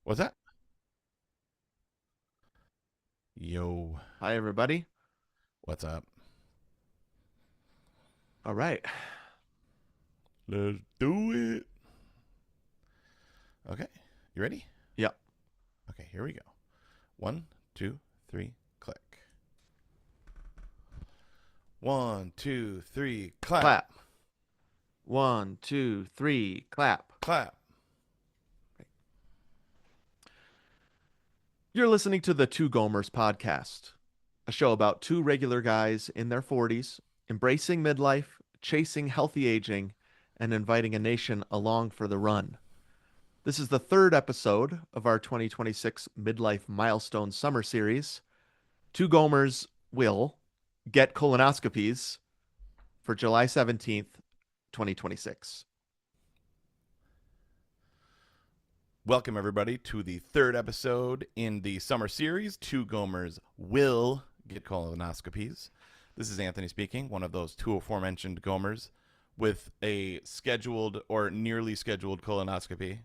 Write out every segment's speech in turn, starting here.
What's that? Yo, Hi, everybody. what's up? All right. Let's do it. Okay, you ready? Yeah. Okay, here we go. One, two, three, click. One, two, three, clap, Clap. One, two, three, clap. clap. You're listening to the Two Gomers podcast, a show about two regular guys in their 40s, embracing midlife, chasing healthy aging, and inviting a nation along for the run. This is the third episode of our 2026 Midlife Milestone Summer Series. Two Gomers will get colonoscopies for July 17th, 2026. Welcome, everybody, to the third episode in the summer series. Two Gomers will get colonoscopies. This is Anthony speaking, one of those two aforementioned Gomers with a scheduled or nearly scheduled colonoscopy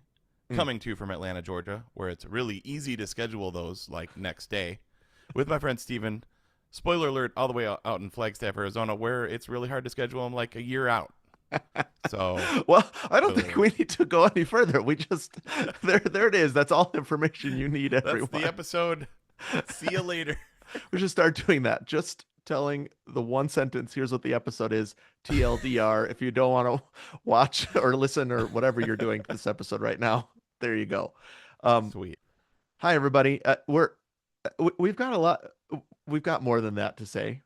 Mm. coming to you from Atlanta, Georgia, where it's really easy to schedule those like next day with my friend Steven. Spoiler alert, all the way out in Flagstaff, Arizona, where it's really hard to schedule them like a year out. So, Well, I don't spoiler think alert. we need to go any further. We just there it is. That's all the information you need, That's the everyone. episode. See you later. We should start doing that. Just telling the one sentence, here's what the episode is, TLDR. If you don't want to watch or listen or whatever you're doing to this episode right now, there you go. Um, Sweet. Hi everybody. We've got a lot. We've got more than that to say,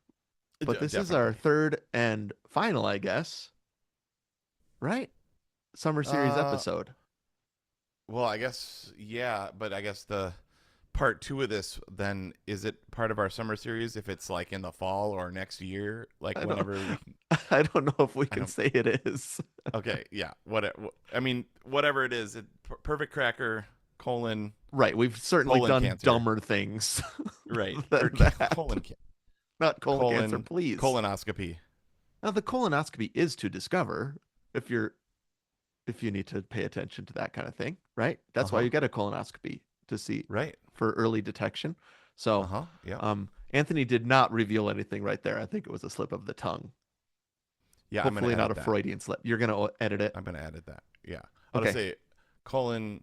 but this is our Definitely. third and final, I guess, right? Summer series Uh, episode. well, I guess, yeah, but I guess the part two of this, then, is it part of our summer series if it's like in the fall or next year? Like I don't whenever we, I don't know if we I can don't, say it is. okay, yeah, I mean, whatever it is, perfect cracker, Right. We've certainly colon done cancer, dumber things right? Or than that. colon, Not colon cancer, colon, please. colonoscopy. Now the colonoscopy is to discover if you're if you need to pay attention to that kind of thing, right? Uh That's why huh. you get a colonoscopy to see Right. for early detection. Uh So, huh. Yeah. Anthony did not reveal anything right there. I think it was a slip of the tongue. Yeah. I'm gonna Hopefully not edit a that. Freudian slip. You're going to edit it. I'm gonna edit that. Yeah. I'll just Okay. say colonoscopy.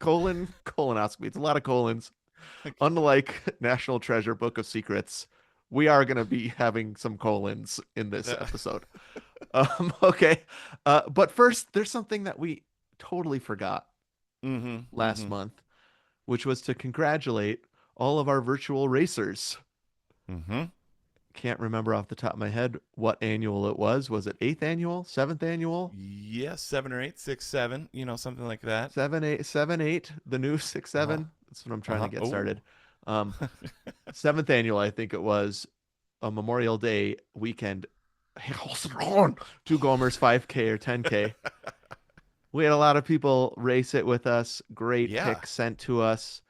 Colonoscopy. It's a lot of colons. Unlike National Treasure Book of Secrets, we are going to be having some colons in this episode. Okay. But first, there's something that we totally forgot Mm-hmm. last Mm-hmm. month, which was to congratulate all of our virtual racers. Mm-hmm. Can't remember off the top of my head what annual it was. Was it eighth annual, seventh annual, Yes, 7 or 8, 6, 7, something like that. seven, eight, seven, eight, the new six, Uh-huh. seven? That's what I'm trying to Uh-huh. get Oh. started. Um, Seventh annual, I think it was a Memorial Day weekend. Hey, on two Gomers 5K or 10K. We had a lot of people race it with us. Great Yeah. picks sent to us,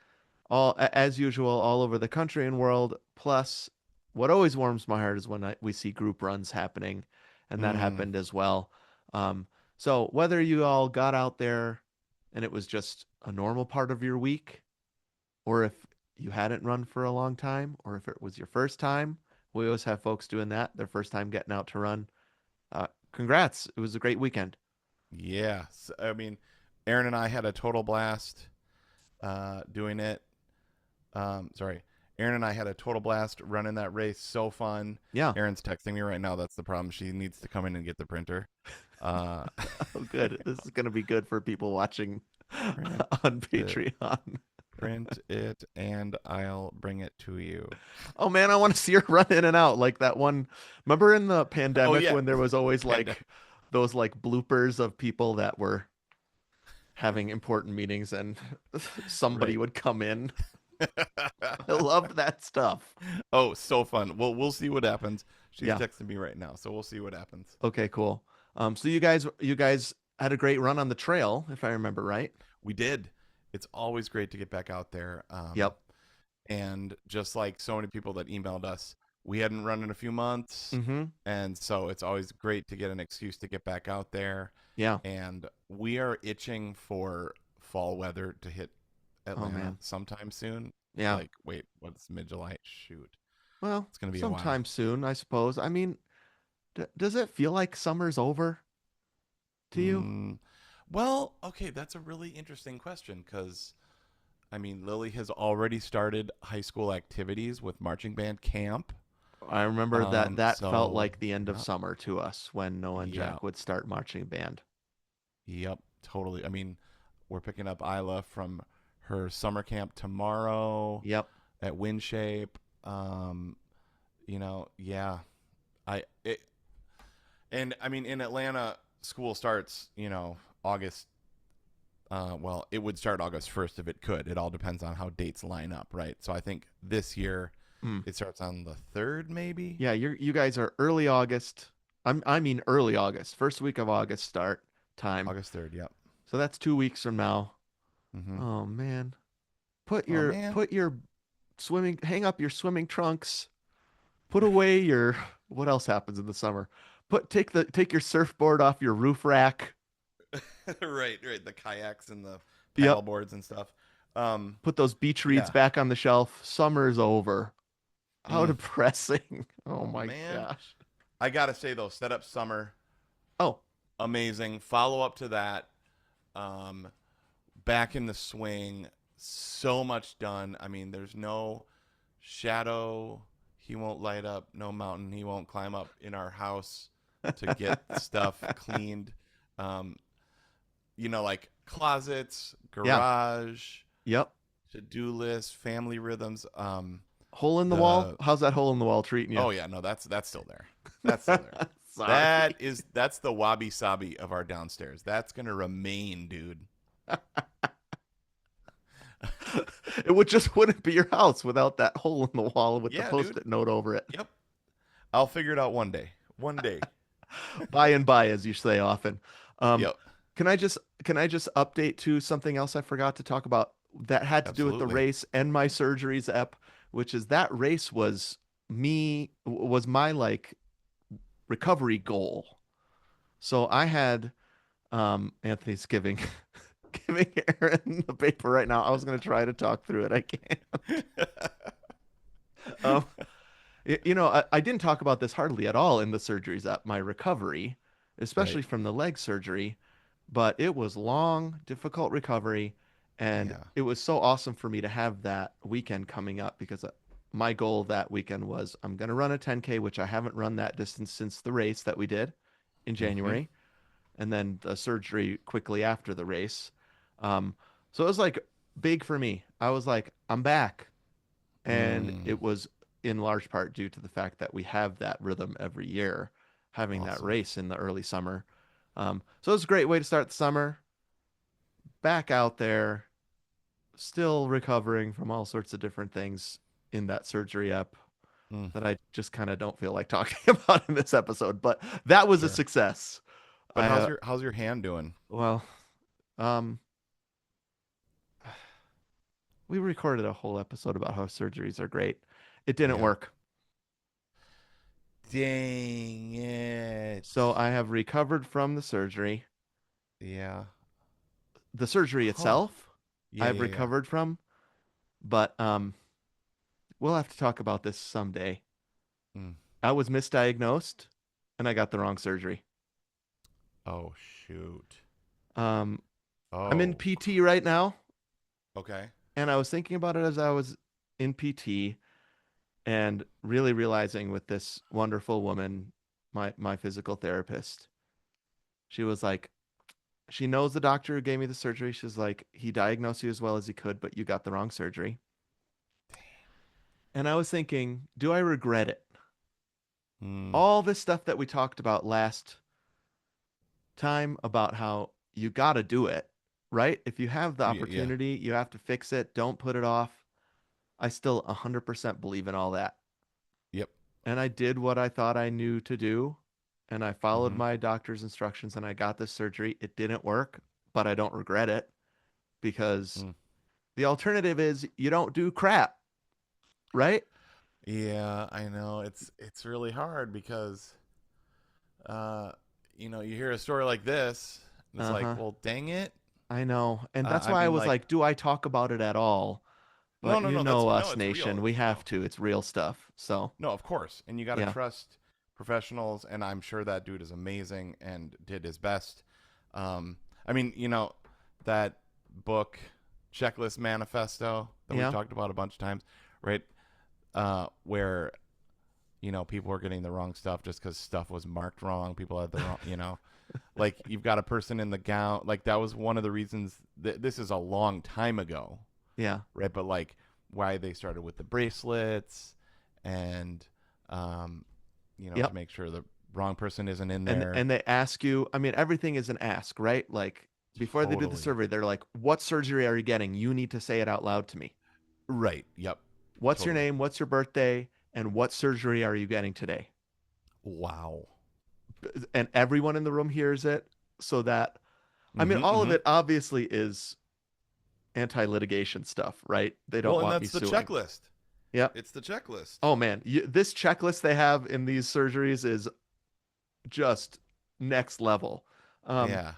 all as usual, all over the country and world. Plus, what always warms my heart is when we see group runs happening, and that Mm. happened as well. Um, so whether you all got out there and it was just a normal part of your week, or if you hadn't run for a long time, or if it was your first time, we always have folks doing that, their first time getting out to run. Congrats. It was a great weekend. Yeah. I mean, Aaron and I had a total blast doing it. Sorry. Aaron and I had a total blast running that race. So fun. Yeah. Aaron's texting me right now. That's the problem. She needs to come in and get the printer. Uh, Oh, good. This is going to be good for people watching print on it, Patreon. print it, and I'll bring it to you. Oh man, I want to see her run in and out like that one. Remember in the Oh pandemic yeah, when there was always and like those like bloopers of people that were having important meetings and somebody right. would come in. I loved that stuff. Oh, so fun. Well, we'll see what happens. She's Yeah. texting me right now, so we'll see what happens. Okay, cool. So you guys had a great run on the trail, if I remember right. We did. It's always great to get back out there. Yep. And just like so many people that emailed us, we hadn't run in a few months, Mm-hmm. and so it's always great to get an excuse to get back out there. Yeah. And we are itching for fall weather to hit Oh Atlanta man. sometime soon. Yeah. Like, wait, what's mid July? Shoot, Well, it's gonna be a while. sometime soon, I suppose. I mean, does it feel like summer's over to you? Mm, well, okay, that's a really interesting question because I mean, Lily has already started high school activities with marching band camp. I remember that felt So like the end of yeah, summer to us when Noah and yeah, Jack would start marching band. yep, totally. I mean, we're picking up Isla from her summer camp tomorrow Yep. at Windshape. Um, yeah, I it, and I mean in Atlanta, school starts, August. Well, it would start August 1st if it could. It all depends on how dates line up, right? So I think this year Mm. it starts on the 3rd, maybe Yeah, you guys are early August. I mean early August, first week of August start time. August 3rd. Yep. So that's 2 weeks from now. Mm-hmm. Oh man. Oh man. Put your swimming hang up your swimming trunks. Put away your what else happens in the summer? Take your surfboard off your roof rack. Right, right. The kayaks and the paddle Yep. boards and stuff. Um, Put those beach reads yeah. back on the shelf. Summer's over. How Mm. depressing. Oh Oh my man. gosh. I gotta say though, set up summer, Oh, amazing. Follow up to that, um, back in the swing, so much done. I mean, there's no shadow he won't light up, no mountain he won't climb up in our house to get stuff cleaned. Um, like closets, yeah. garage, Yep. to-do list, family rhythms. Hole in the wall? The How's that hole in the wall treating you? Oh yeah, no, that's still there. That's still there. Sorry. That's the wabi sabi of our downstairs. That's gonna remain, dude. It would just wouldn't be your house without that hole in the wall with the Yeah, dude. post-it note over it. Yep. I'll figure it out one day. One day. By and by, as you say often. Um, Yep. can I just update to something else I forgot to talk about that had to do with the Absolutely. race and my surgeries ep, which is that race was my like recovery goal. So I had Anthony's giving giving Aaron the paper right now. I was gonna try to talk through it. I can't. Um, I didn't talk about this hardly at all in the surgeries at my recovery, Right. especially from the leg surgery, but it was long, difficult recovery, and Yeah. it was so awesome for me to have that weekend coming up because my goal that weekend was I'm going to run a 10K, which I haven't run that distance since the race that we did in Mm-hmm. January, and then the surgery quickly after the race. Um, so it was like big for me. I was like, I'm back. And Mm. it was in large part due to the fact that we have that rhythm every year, having that Awesome. race in the early summer. So it was a great way to start the summer. Back out there, still recovering from all sorts of different things in that surgery up Mm. that I just kind of don't feel like talking about in this episode. But that was a Sure. success. But I how's your hand doing? well, um, we recorded a whole episode about how surgeries are great. It didn't Yeah. work. Dang it. So I have recovered from the surgery. Yeah. The surgery Huh. itself, Yeah, I've yeah, yeah. recovered from, but we'll have to talk about this someday. Mm. I was misdiagnosed and I got the wrong surgery. Oh shoot. Um, I'm in Oh. PT right now, Okay. and I was thinking about it as I was in PT and really realizing with this wonderful woman, my physical therapist, she was like, she knows the doctor who gave me the surgery. She's like, he diagnosed you as well as he could, but you got the wrong surgery. And I was thinking, do I regret it? Mm. All this stuff that we talked about last time about how you got to do it, right? If you have the Yeah, yeah. opportunity, you have to fix it. Don't put it off. I still 100% believe in all that. Yep. And I did what I thought I knew to do. And I followed Mm-hmm. my doctor's instructions and I got this surgery. It didn't work, but I don't regret it because Mm. the alternative is you don't do crap, right? Yeah, I know. It's really hard because uh you hear a story like this and it's like, Uh-huh. well, dang it. I know. And that's I why I mean, was like, like, do I talk about it at all? no, But no, you no, know no, us, it's real. nation. We It's have real. to. It's real stuff. So, No, of course. And you got to yeah. trust professionals. And I'm sure that dude is amazing and did his best. Um, I mean, that book, Checklist Manifesto, that we've Yeah. talked about a bunch of times, right? Where, people are getting the wrong stuff just because stuff was marked wrong. People had the wrong. Like you've got a person in the gown. Like that was one of the reasons that this is a long time ago, Yeah. right? But like why they started with the bracelets and to Yep. make sure the wrong person isn't in And there. and they ask you, I mean, everything is an ask, right? Like before they do the Totally. survey, they're like, "What surgery are you getting? You need to say it out loud to me. Right. Yep. What's your Totally. name? What's your birthday? And what surgery are you getting today?" Wow. And everyone in the room hears it so that I mean, Mm-hmm. all of Mm-hmm. it obviously is anti-litigation stuff, right? They don't Well, and want me that's the suing. checklist. Yep. It's the checklist. Oh man, this checklist they have in these surgeries is just next level. Um, Yeah.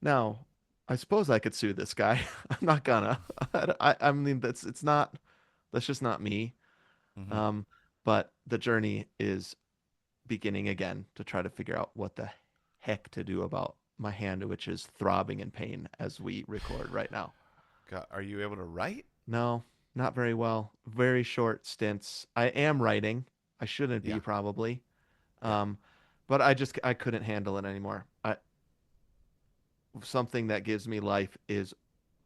Now, I suppose I could sue this guy. I'm not gonna. I mean, that's just not me. Mm-hmm. Um, but the journey is beginning again to try to figure out what the heck to do about my hand, which is throbbing in pain as we record right now. God, are you able to write? No, not very well. Very short stints. I am writing. I shouldn't be Yeah. probably. Yeah. Um, but I couldn't handle it anymore. Something that gives me life is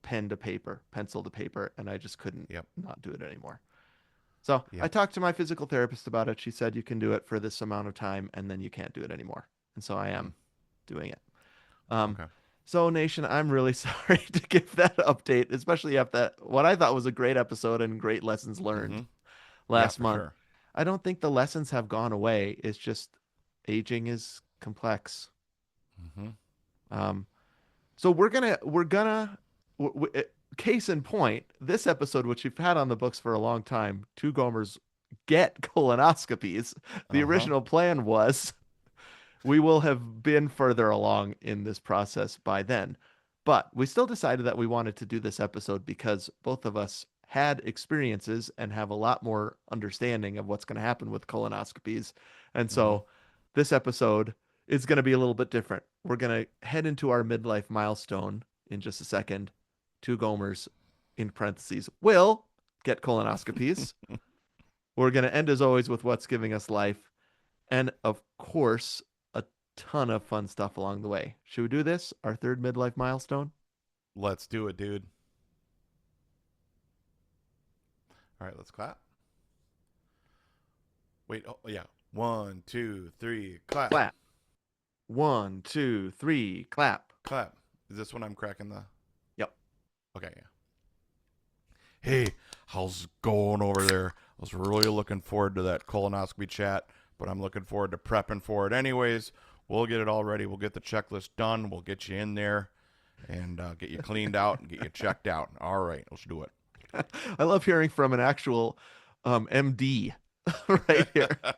pen to paper, pencil to paper, and I just couldn't Yep. not do it anymore. So I Yep. talked to my physical therapist about it. She said you can do it for this amount of time and then you can't do it anymore. And so I Mm. am doing it. Um, Okay. so Nation, I'm really sorry to give that update, especially after what I thought was a great episode and great lessons Mm-hmm. learned Yeah, last for month. sure. I don't think the lessons have gone away. It's just aging is complex. Mm-hmm. Um, So we're gonna case in point, this episode, which we've had on the books for a long time, two Gomers get colonoscopies. The Uh-huh. original plan was we will have been further along in this process by then. But we still decided that we wanted to do this episode because both of us had experiences and have a lot more understanding of what's going to happen with colonoscopies. And Mm-hmm. so this episode is going to be a little bit different. We're going to head into our midlife milestone in just a second. Two Gomers, in parentheses, will get colonoscopies. We're going to end as always with what's giving us life. And of course, a ton of fun stuff along the way. Should we do this? Our third midlife milestone? Let's do it, dude. All right, let's clap. Wait, oh yeah. One, two, three, clap. Clap. One, two, three, clap. Clap. Is this when I'm cracking the Yep. Okay, yeah. Hey, how's it going over there? I was really looking forward to that colonoscopy chat, but I'm looking forward to prepping for it anyways. We'll get it all ready. We'll get the checklist done. We'll get you in there and get you cleaned out and get you checked out. All right, let's do I love hearing from an actual MD right here. it.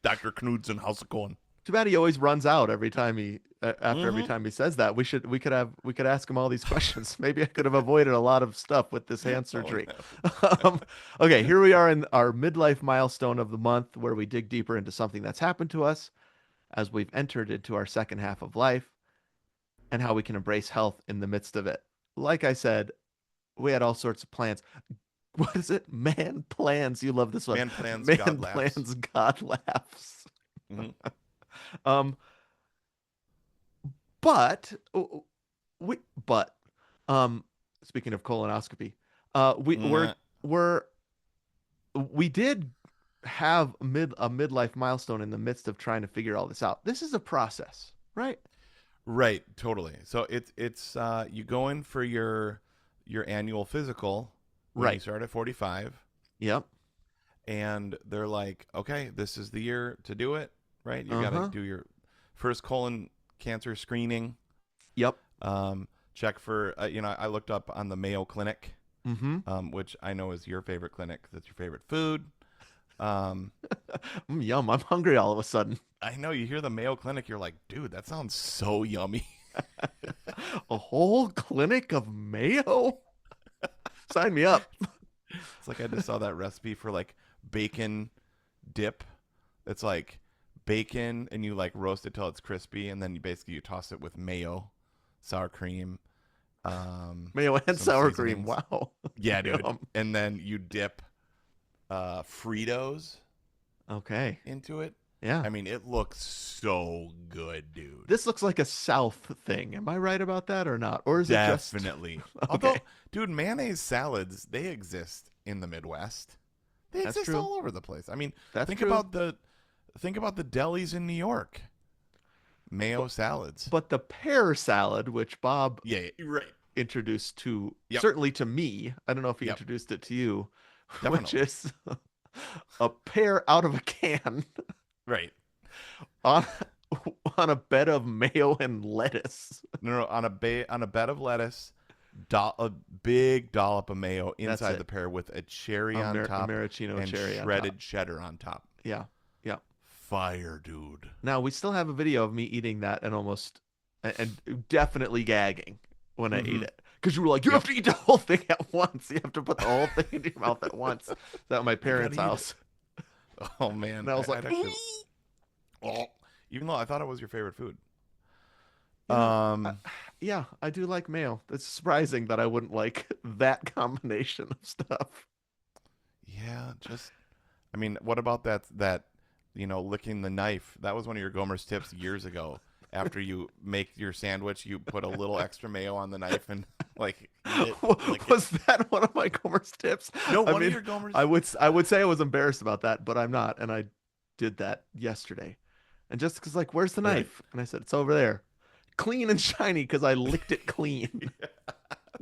Dr. Knudsen, how's it going? Too bad he always runs out every time after every Mm-hmm. time he says that. We could ask him all these questions. Maybe I could have avoided a lot of stuff with this hand Oh, surgery. no. Um, okay, here we are in our midlife milestone of the month where we dig deeper into something that's happened to us as we've entered into our second half of life and how we can embrace health in the midst of it. Like I said, we had all sorts of plans. What is it? Man plans. You love this one. Man plans, God Man laughs. plans, God laughs. Mm-hmm. Um, but we but um speaking of colonoscopy, we Nah. we're we did have a midlife milestone in the midst of trying to figure all this out. This is a process, right? Right, totally. So it's you go in for your annual physical when you Right. start at 45 Yep. and they're like, "Okay, this is the year to do it." Right? You got to Uh-huh. do your first colon cancer screening. Yep. Check for I looked up on the Mayo Clinic, Mm-hmm. which I know is your favorite clinic. That's your favorite food. Um, Yum, I'm hungry all of a sudden. I know you hear the Mayo Clinic, you're like, dude, that sounds so yummy. A whole clinic of mayo? Sign me up. It's like I just saw that recipe for like bacon dip. It's like bacon and you like roast it till it's crispy, and then you toss it with mayo, sour cream, Mayo and some sour cream. seasonings. Wow. Yeah, dude. Yum. And then you dip Fritos Okay. into it. Yeah. I mean, it looks so good, dude. This looks like a South thing. Am I right about that or not? Or is it just Definitely. okay? Although, dude, mayonnaise salads, they exist in the Midwest. They That's exist true. all over the place. I mean, That's think true. about the think about the delis in New York. Mayo But salads. but the pear salad, which Bob Yeah, yeah, right. introduced to Yep. certainly to me, I don't know if he Yep. introduced it to you, which Definitely. is a pear out of a can Right. on on a bed of mayo and lettuce. No, no, on a bed of lettuce, a big dollop of mayo That's inside it. the pear with a cherry on A top maraschino and cherry on top. shredded cheddar on top. Yeah. Yeah. Fire, dude. Now we still have a video of me eating that and and definitely gagging when I ate Mm-hmm. it. Because you were like, you have Yep. to eat the whole thing at once. You have to put the whole thing in your mouth at once. That at my You gotta parents' eat it. house. Oh man, And I was like, I'd actually. Oh, even though I thought it was your favorite food. you know, I, Um, yeah, I do like mayo. It's surprising that I wouldn't like that combination of stuff. yeah, just I mean, what about that licking the knife? That was one of your Gomer's tips years ago. After you make your sandwich, you put a little extra mayo on the knife and like eat it, lick it. Was that one of my Gomers tips? No, I one of mean, your Gomer's. I would say I was embarrassed about that, but I'm not, and I did that yesterday. And Jessica's like, "Where's the Right. knife?" And I said, "It's over there, clean and shiny, because I licked it clean."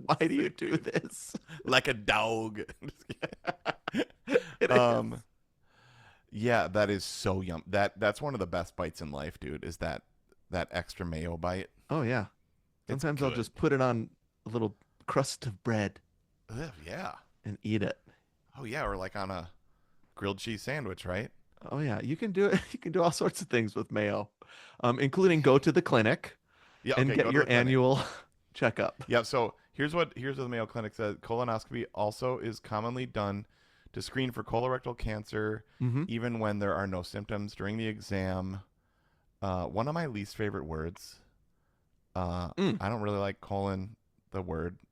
Why do you do this? Like a dog. It is. um, yeah, that is so yum. That's one of the best bites in life, dude. Is that extra mayo bite? Oh yeah. It's Sometimes I'll good. just put it on a little crust of bread Ugh, yeah. and eat it. Oh yeah, or like on a grilled cheese sandwich, right? Oh yeah, you can do it. You can do all sorts of things with mayo, including go to the clinic Yeah. and Okay. get Go to your the clinic. annual checkup. Yeah. So here's what the Mayo Clinic says. Colonoscopy also is commonly done to screen for colorectal cancer, Mm-hmm. even when there are no symptoms during the exam. One of my least favorite words. Mm, I don't really like colon, the word. I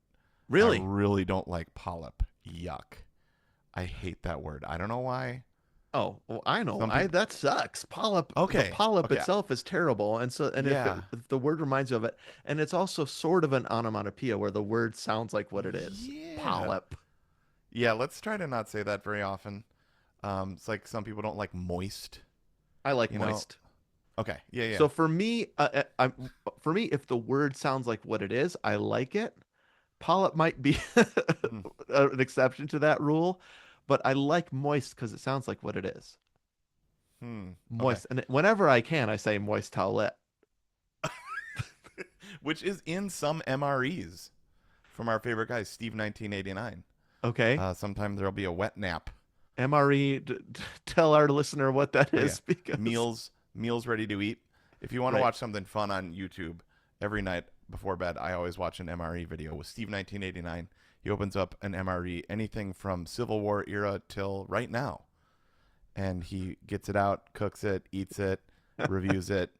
really? really don't like polyp. Yuck. I hate that word. I don't know why. Oh, well, I know. Some I people. that sucks. The Okay. polyp Okay. itself is terrible, and Yeah. if the word reminds you of it, and it's also sort of an onomatopoeia where the word sounds like what it is. Yeah. Polyp. Yeah. Let's try to not say that very often. It's like some people don't like moist. I like You know. moist. Okay. Yeah. Yeah. So for me, if the word sounds like what it is, I like it. Polyp might be Hmm. an exception to that rule, but I like moist because it sounds like what it is. Hmm. Okay. Moist, and whenever I can, I say moist towelette. Which is in some MREs from our favorite guy, Steve 1989. Okay, Sometimes there'll be a wet nap. MRE. Tell our listener what that Oh yeah, is because meals ready to eat. If you want to right. watch something fun on YouTube, every night before bed, I always watch an MRE video with Steve 1989. He opens up an MRE, anything from Civil War era till right now, and he gets it out, cooks it, eats it, reviews it.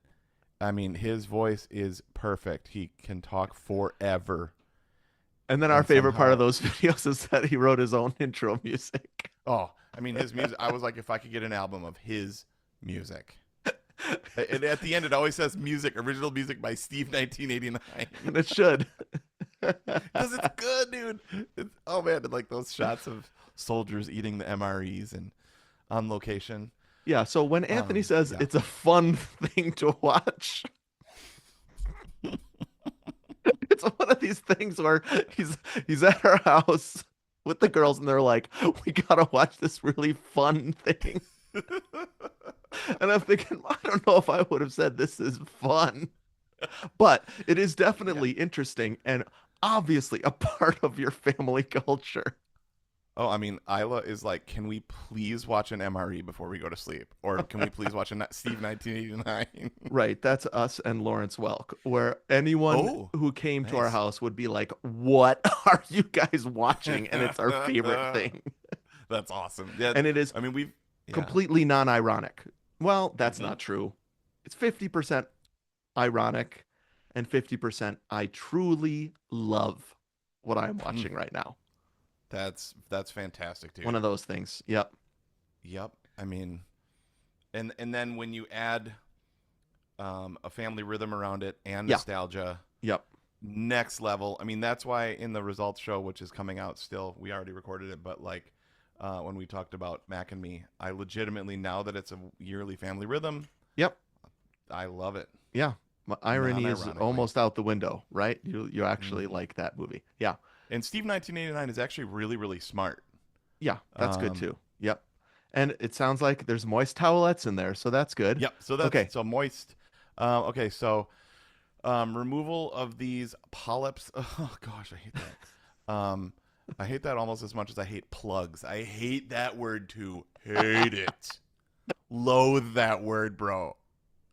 I mean, his voice is perfect. He can talk forever, And then our and favorite part of somehow, those videos is that he wrote his own intro music. oh, I mean, his music. I was like, if I could get an album of his music. And at the end, it always says music, original music by Steve 1989. And it should. Because it's good, dude. Oh, man. Like those shots of soldiers eating the MREs and on location. Yeah, so when Anthony says Yeah. it's a fun thing to watch, it's one of these things where he's at our house with the girls and they're like, "We gotta watch this really fun thing." And I'm thinking, I don't know if I would have said this is fun, but it is Yeah. definitely interesting and obviously a part of your family culture. Oh, I mean, Isla is like, can we please watch an MRE before we go to sleep? Or can we please watch a Steve 1989? Right, that's us and Lawrence Welk, where anyone Oh, who came to our nice. house would be like, "What are you guys watching?" And it's our favorite thing. That's awesome. Yeah, And it is I mean, yeah. completely non-ironic. Well, that's Mm-mm. not true. It's 50% ironic and 50% I truly love what I'm Mm. watching right now. That's fantastic, One dude. of those things. Yep. Yep. I mean, and then when you add a family rhythm around it and Yeah. nostalgia, Yep. next level. I mean, that's why in the results show, which is coming out still, we already recorded it, but like when we talked about Mac and Me, I legitimately, now that it's a yearly family rhythm, Yep. I love it. Yeah. My irony is Non-ironically. almost out the window, right? You actually Hmm. like that movie. Yeah. And Steve 1989 is actually really, really smart. Yeah, that's good Um, too. Yep. And it sounds like there's moist towelettes in there, so that's good. yep. So that's Okay. so moist. Okay. So removal of these polyps. Oh gosh, I hate that. I hate that almost as much as I hate plugs. I hate that word too. Hate it. Loathe that word, bro.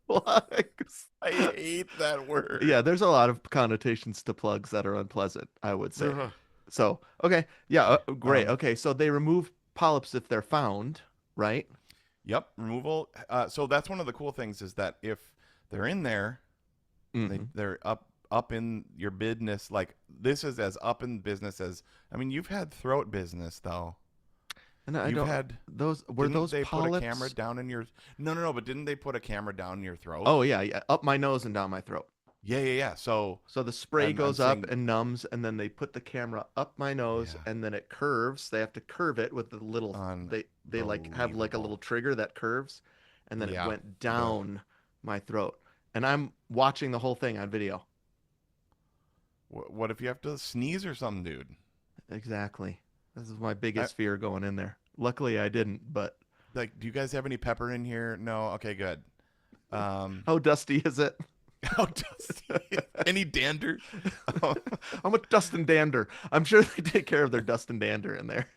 Plugs. I hate that Yeah, word. there's a lot of connotations to plugs that are unpleasant, I would say. Ugh. So, okay. Yeah, great. Um, Okay, so they remove polyps if they're found, right? yep, removal. So that's one of the cool things is that if they're in there, Hmm. they're up in your business. Like this is as up in business as, I mean, you've had throat business though. And I You've don't had those were Didn't those they put a camera polyps? down in your? No, no, no. But didn't they put a camera down your throat? Oh yeah, yeah, up my nose and down my throat. Yeah, yeah, yeah. So So the spray I'm goes up saying, and numbs, and then they put the camera up my nose, yeah, and then it curves. They have to curve it with the little they like have like a little unbelievable. trigger that curves, and then it Yeah. went Ugh. down my throat. And I'm watching the whole thing on video. What if you have to sneeze or something, dude? Exactly. This is my I, biggest fear going in there. Luckily I didn't, but like, do you guys have any pepper in here? No. Okay, good. Um, how dusty is it? how dusty? Any dander? Oh, I'm a dust and dander. I'm sure they take care of their dust and dander in there.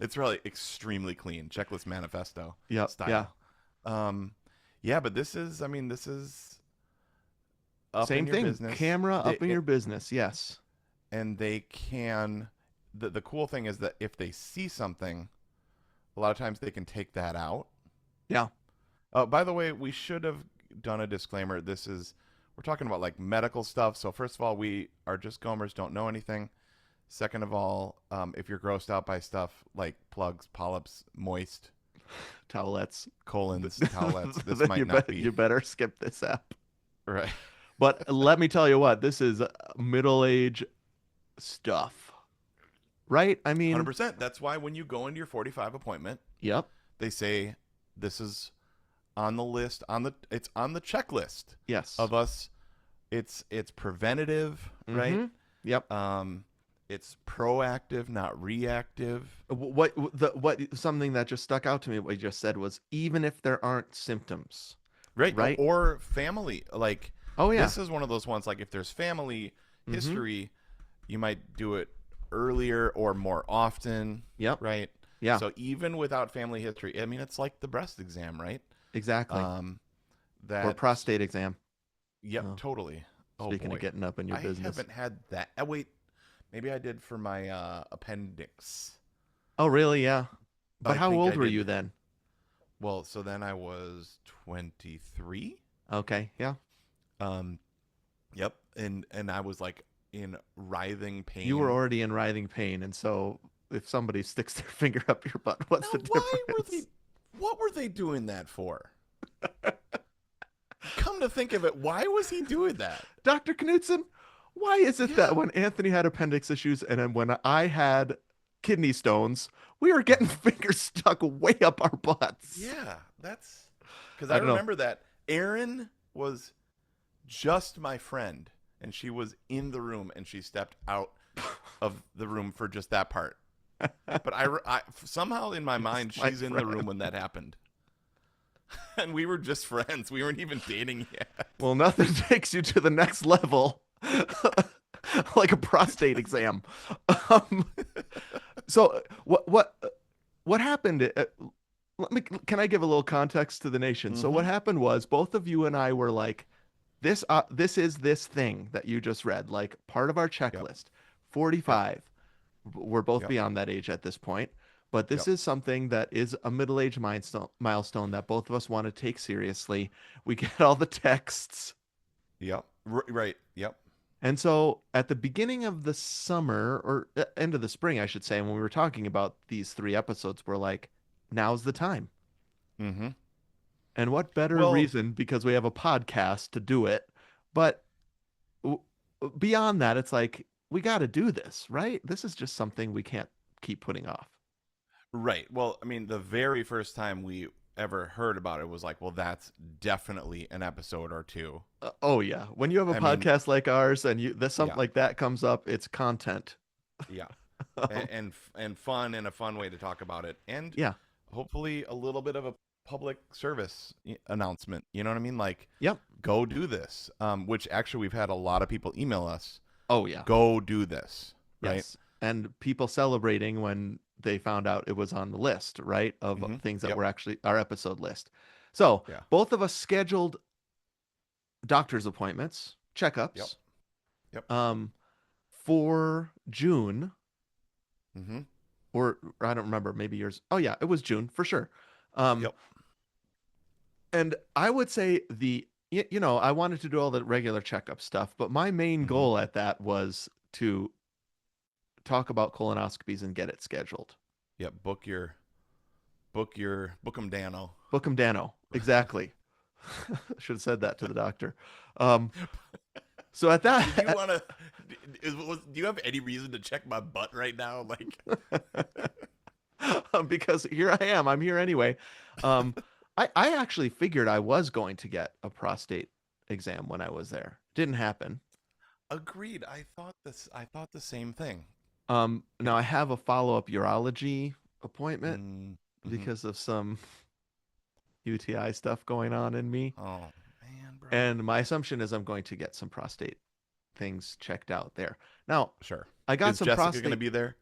it's really extremely clean, checklist manifesto Yep. Yeah. style. Um, yeah, but this is, I mean, this is up in Same your thing. business. Camera up in your business. Yes. And they can, the cool thing is that if they see something, a lot of times they can take that out. Yeah. By the way, we should have done a disclaimer. We're talking about like medical stuff. So first of all, we are just Gomers, don't know anything. Second of all, if you're grossed out by stuff like plugs, polyps, moist, Towelettes. colons, towelettes, this Then might not you be better skip this app. right. But let me tell you what, this is middle age stuff, right? I mean, 100%. That's why when you go into your 45 appointment, yep. they say this is on the list, it's on the checklist Yes. of us. It's preventative, right? Mm-hmm. Yep. It's proactive, not reactive. What something that just stuck out to me what you just said was even if there aren't symptoms, Right. right? Or family. Like Oh yeah. this is one of those ones like if there's family Mm-hmm. history, you might do it earlier or more often, Yep. right? Yeah. So even without family history, I mean it's like the breast exam, right? Exactly. Um Or that prostate exam. Yep, Oh, totally. Oh speaking of boy. getting up in your I business. haven't had that. Wait, maybe I did for my appendix. Oh really? Yeah. But I how think I old were did. you then? Well, so then I was 23. Okay. Yeah. Um, yep, and I was like in writhing You were pain. already in writhing pain, and so if somebody sticks their finger up your butt, what's Now, the why were they? difference? What were they doing that for? Come to think of it, why was he doing that? Dr. Knudsen, why is it that Yeah, when Anthony had appendix issues and then when I had kidney stones, we were getting uh-huh. fingers stuck way up our butts? Yeah, that's because I I don't know. remember that Erin was just my friend, and she was in the room, and she stepped out of the room for just that part. But somehow in my mind, Just my she's in the room friend. when that happened. And we were just friends. We weren't even dating yet. Well, nothing takes you to the next level like a prostate exam. Um, So what happened? Can I give a little context to the nation? So what Mm-hmm. happened was both of you and I were like, this is this thing that you just read, like part of our Yep. checklist. Yep. 45. We're both Yep. beyond that age at this point, but this Yep. is something that is a middle-age milestone that both of us want to take seriously. We get all the texts. Yep. Right. Yep. And so at the beginning of the summer or end of the spring, I should say, when we were talking about these three episodes, we're like, now's the time. Mm-hmm. And what better Well, reason because we have a podcast to do it. But w- beyond that, it's like, we got to do this, right? This is just something we can't keep putting off. right. Well, I mean, the very first time we ever heard about it was like, well, that's definitely an episode or two. Oh yeah, when you have a I mean, podcast like ours and you this something yeah, like that comes up, it's content. yeah, Um, and fun and a fun way to talk about it, and yeah. hopefully a little bit of a public service announcement. You know what I mean? Like, Yep. go do this. Which actually we've had a lot of people email us. Oh yeah. Go do this. Right. Yes. And people celebrating when they found out it was on the list, right? Of Mm-hmm. things that Yep. were actually our episode list. So Yeah. both of us scheduled doctor's appointments, Yep. checkups, Yep. um, for June, Mm-hmm. or I don't remember, maybe yours. Oh yeah, it was June for sure. Um, Yep. and I would say I wanted to do all the regular checkup stuff, but my main Mm-hmm. goal at that was to talk about colonoscopies and get it scheduled. Yep. Book 'em Dano. Book 'em Dano. Exactly. Should have said that to the doctor. Um, so at Did you that, want to? Do you have any reason to check my butt right now? Like, because here I am. I'm here anyway. Um, I actually figured I was going to get a prostate exam when I was there. Didn't happen. agreed. I thought the same thing. Now I have a follow-up urology appointment Mm-hmm. because of some UTI stuff going on in me. Oh man, bro. And my assumption is I'm going to get some prostate things checked out there. Now, Sure. I got Is some Jessica going to prostate. be there?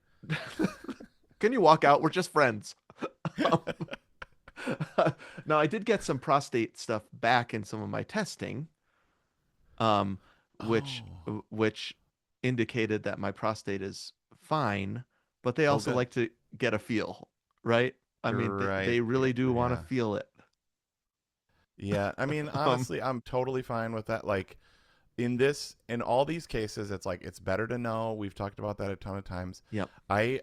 Can you walk out? We're just friends. Um, now, I did get some prostate stuff back in some of my testing, um, which Oh. which indicated that my prostate is fine, but they Oh, also good. like to get a feel, right? I mean, they Right. really do want to Yeah. feel it. Yeah. I mean, Um, honestly, I'm totally fine with that. Like, in all these cases, it's like it's better to know. We've talked about that a ton of times. yep. I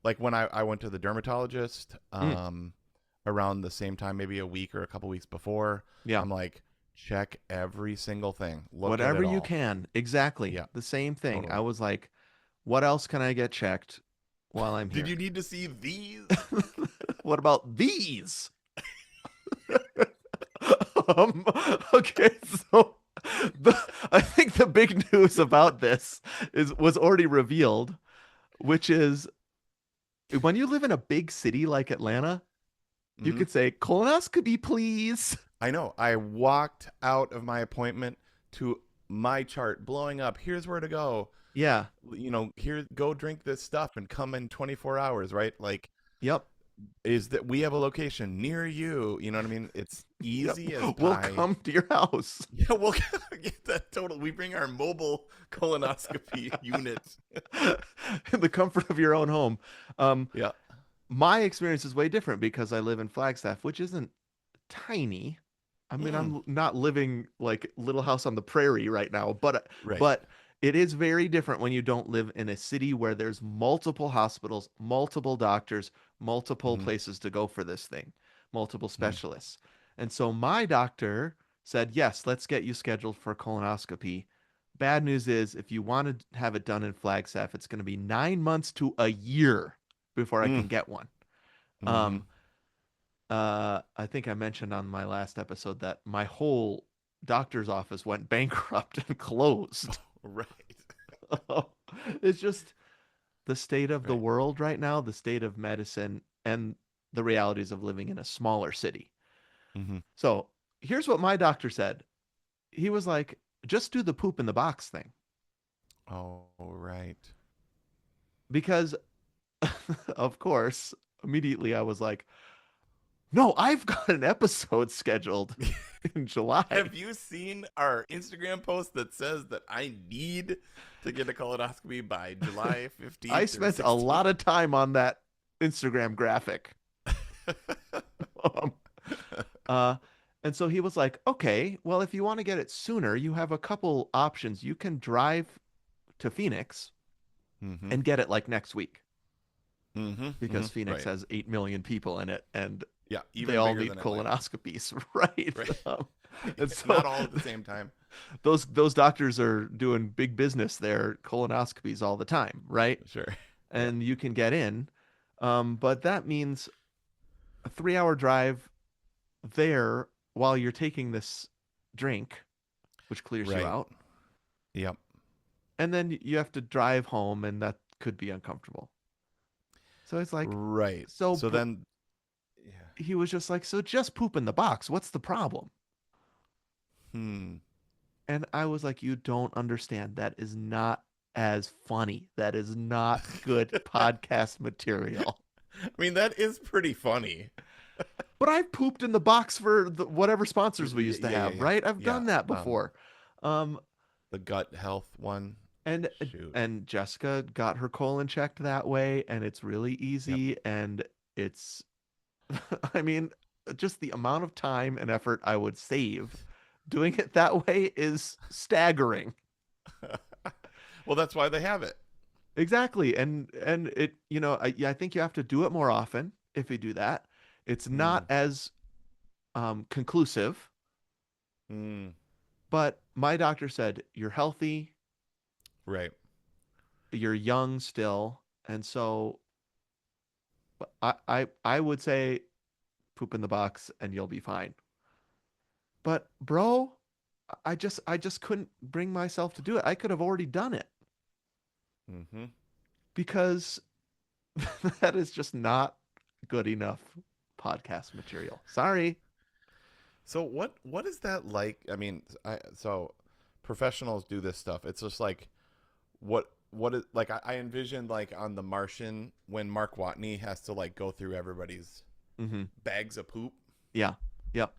like when I went to the dermatologist Mm, around the same time, maybe a week or a couple weeks before. yeah. I'm like, check every single thing. Look at Whatever it you all. can. Exactly. Yeah, The same thing. I totally. was like, what else can I get checked while I'm Did here? you need to see these? What about these? um, okay, so I think the big news about this was already revealed, which is when you live in a big city like Atlanta, you Hmm. could say colonoscopy, please. I know. I walked out of my appointment to my chart blowing up. Here's where to go. Yeah. Here, go drink this stuff and come in 24 hours, right? Like, Yep. is that we have a location near you? You know what I mean? It's Yep. easy as We'll pie. come to your house Yeah, we'll get that total. We bring our mobile colonoscopy unit. in the comfort of your own home. Um, Yeah. my experience is way different because I live in Flagstaff, which isn't tiny. I mean, Mm, I'm not living like Little House on the Prairie right now, right. but it is very different when you don't live in a city where there's multiple hospitals, multiple doctors, multiple Hmm. places to go for this thing, multiple Hmm. specialists. And so my doctor said, "Yes, let's get you scheduled for a colonoscopy." Bad news is if you want to have it done in Flagstaff, it's going to be 9 months to a year before I can Mm, get one. hmm. Um, I think I mentioned on my last episode that my whole doctor's office went bankrupt and closed. Right. It's just the state of the Right. world right now, the state of medicine, and the realities of living in a smaller city. Hmm. So here's what my doctor said. He was like, just do the poop in the box thing. Oh, right. Because of course, immediately I was like, no, I've got an episode scheduled in July. Have you seen our Instagram post that says that I need to get a colonoscopy by July I 15th or spent a 16th? lot of time on that Instagram graphic. Um, uh, and so he was like, okay, well, if you want to get it sooner, you have a couple options. You can drive to Phoenix Mm-hmm. and get it like next week Mm-hmm. Mm-hmm. because Phoenix Right. has 8 million people in it and Yeah. they Even all bigger need than Atlanta. colonoscopies, right? Right. And so Not all at the same time. those doctors are doing big business there, colonoscopies all the time, right? Sure. Yeah. And you can get in. But that means a 3 hour drive there while you're taking this drink, which clears you Right. out. Yep. And then you have to drive home, and that could be uncomfortable. So it's like, Right. so So then, yeah. he was just like, so just poop in the box. What's the problem? Hmm. And I was like, you don't understand. That is not as funny. That is not good podcast material. I mean, that is pretty funny. But I've pooped in the box for whatever sponsors we used to Yeah, yeah, have, yeah. right? I've Yeah. done that before. Um, The gut health one. and Shoot. and Jessica got her colon checked that way, and it's really Yep. easy, and it's, I mean, just the amount of time and effort I would save doing it that way is staggering. Well, that's why they have it. Exactly. And it, I think you have to do it more often if you do that. It's not Mm. as conclusive, Mm. but my doctor said you're healthy, Right. you're young still, and so I would say poop in the box and you'll be fine. But bro, I just couldn't bring myself to do it. I could have already done it Mm-hmm. because that is just not good enough podcast material. Sorry. So what is that like? I mean, so professionals do this stuff. It's just like what is like I envisioned like on The Martian when Mark Watney has to like go through everybody's Mm-hmm. bags of poop, Yeah. Yep.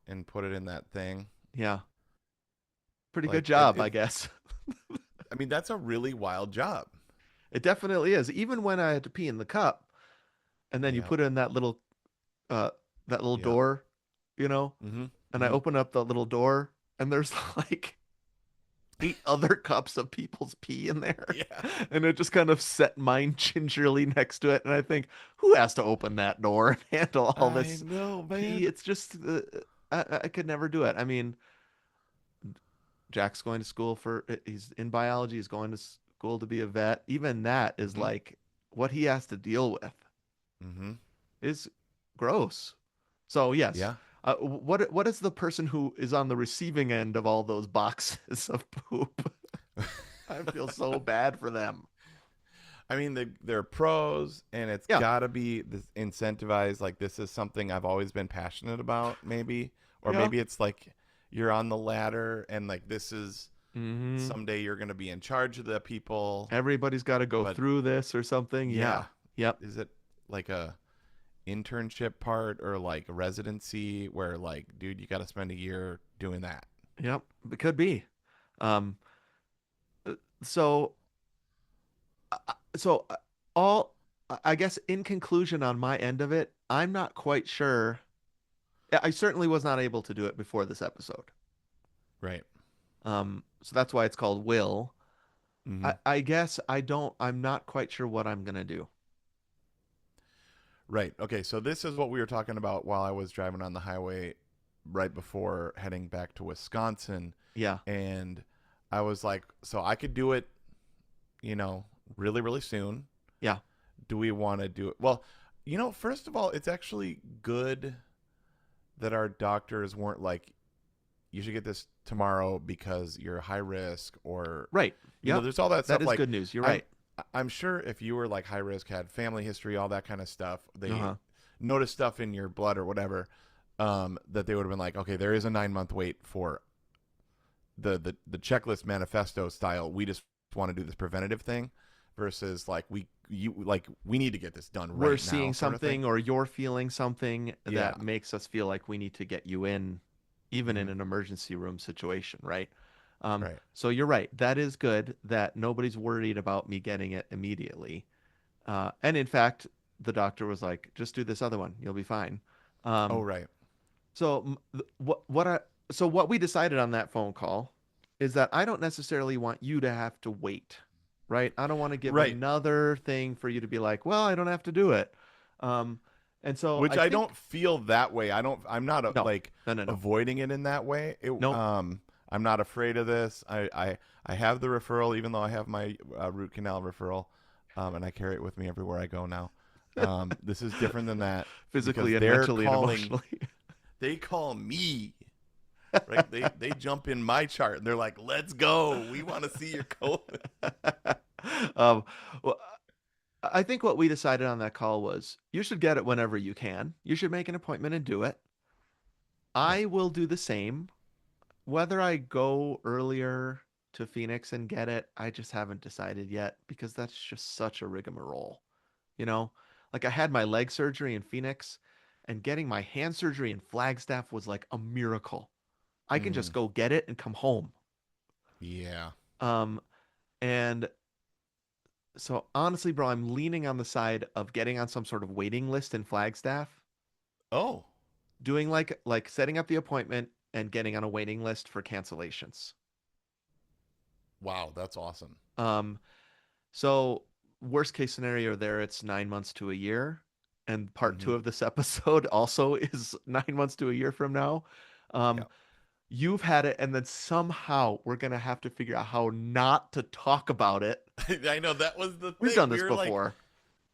and put it in that thing. Yeah. Pretty good Like job, I guess. I mean, that's a really wild job. It definitely is. Even when I had to pee in the cup and then you Yeah. put it in uh that little Yeah. door, you know, Mm-hmm. and I Mm-hmm. open up the little door and there's like 8 other cups of people's pee in there. Yeah. And it just kind of set mine gingerly next to it. And I think, who has to open that door and handle all I this know, pee? man. It's just, I could never do it. I mean, Jack's going to school he's in biology, he's going to school to be a vet. Even that is Mm-hmm. like what he has to deal with Mm-hmm. is gross. So, yes. Yeah. What is the person who is on the receiving end of all those boxes of poop? I feel so bad for them. I mean, they're pros, and it's Yeah. got to be this incentivized. Like, this is something I've always been passionate about, maybe. Or Yeah. maybe it's like you're on the ladder, and like this is Hmm. someday you're going to be in charge of the people. Everybody's got to go But through this or something. Yeah. yeah, Yep. is it like a internship part or like a residency where, like, dude, you got to spend a year doing that? Yep. It could be. Um, so, so all, I guess in conclusion on my end of it, I'm not quite sure. I certainly was not able to do it before this episode. Right. So that's why it's called Will. Mm-hmm. I guess I'm not quite sure what I'm gonna do. Right. Okay. So this is what we were talking about while I was driving on the highway right before heading back to Wisconsin. Yeah. And I was like, so I could do it, really, really soon. Yeah. Do we want to do it? Well, first of all, it's actually good that our doctors weren't like, you should get this tomorrow because you're high risk, or, Right. Yeah. there's all that stuff. That is Like, good news. You're I'm, right. I'm sure if you were like high risk, had family history, all that kind of stuff, they Uh-huh. noticed stuff in your blood or whatever, that they would have been like, okay, there is a 9-month wait for the checklist manifesto style. We just want to do this preventative thing versus like we we need to get this done we're right now, seeing sort of thing. something or you're feeling something Yeah. that makes us feel like we need to get you in, even in Hmm. an emergency room situation, right? Right. So you're right. That is good that nobody's worried about me getting it immediately. And in fact, the doctor was like, just do this other one. You'll be fine. Oh, Um, right. so what we decided on that phone call is that I don't necessarily want you to have to wait, right? I don't want to give Right. another thing for you to be like, well, I don't have to do it. Um, and so Which I I think don't feel that way. I'm not no, like no, avoiding it in that way. nope. I'm not afraid of this. I have the referral, even though I have my root canal referral, and I carry it with me everywhere I go now. This is different than that because Physically and mentally and emotionally. they call me, right? They jump in my chart and they're like, "Let's go. We want to see your colon." um, well, I think what we decided on that call was you should get it whenever you can. You should make an appointment and do it. Yeah. I will do the same. Whether I go earlier to Phoenix and get it, I just haven't decided yet because that's just such a rigmarole. You know, like I had my leg surgery in Phoenix and getting my hand surgery in Flagstaff was like a miracle. I can just Mm, go get it and come home. yeah. Um, and so honestly, bro, I'm leaning on the side of getting on some sort of waiting list in Flagstaff, Oh, doing like setting up the appointment and getting on a waiting list for cancellations. wow. That's awesome. Um, so worst case scenario there, it's 9 months to a year. And part Hmm. two of this episode also is 9 months to a year from now. Um, Yeah. you've had it, and then somehow we're gonna have to figure out how not to talk about it. I know that was the We've thing. done this before.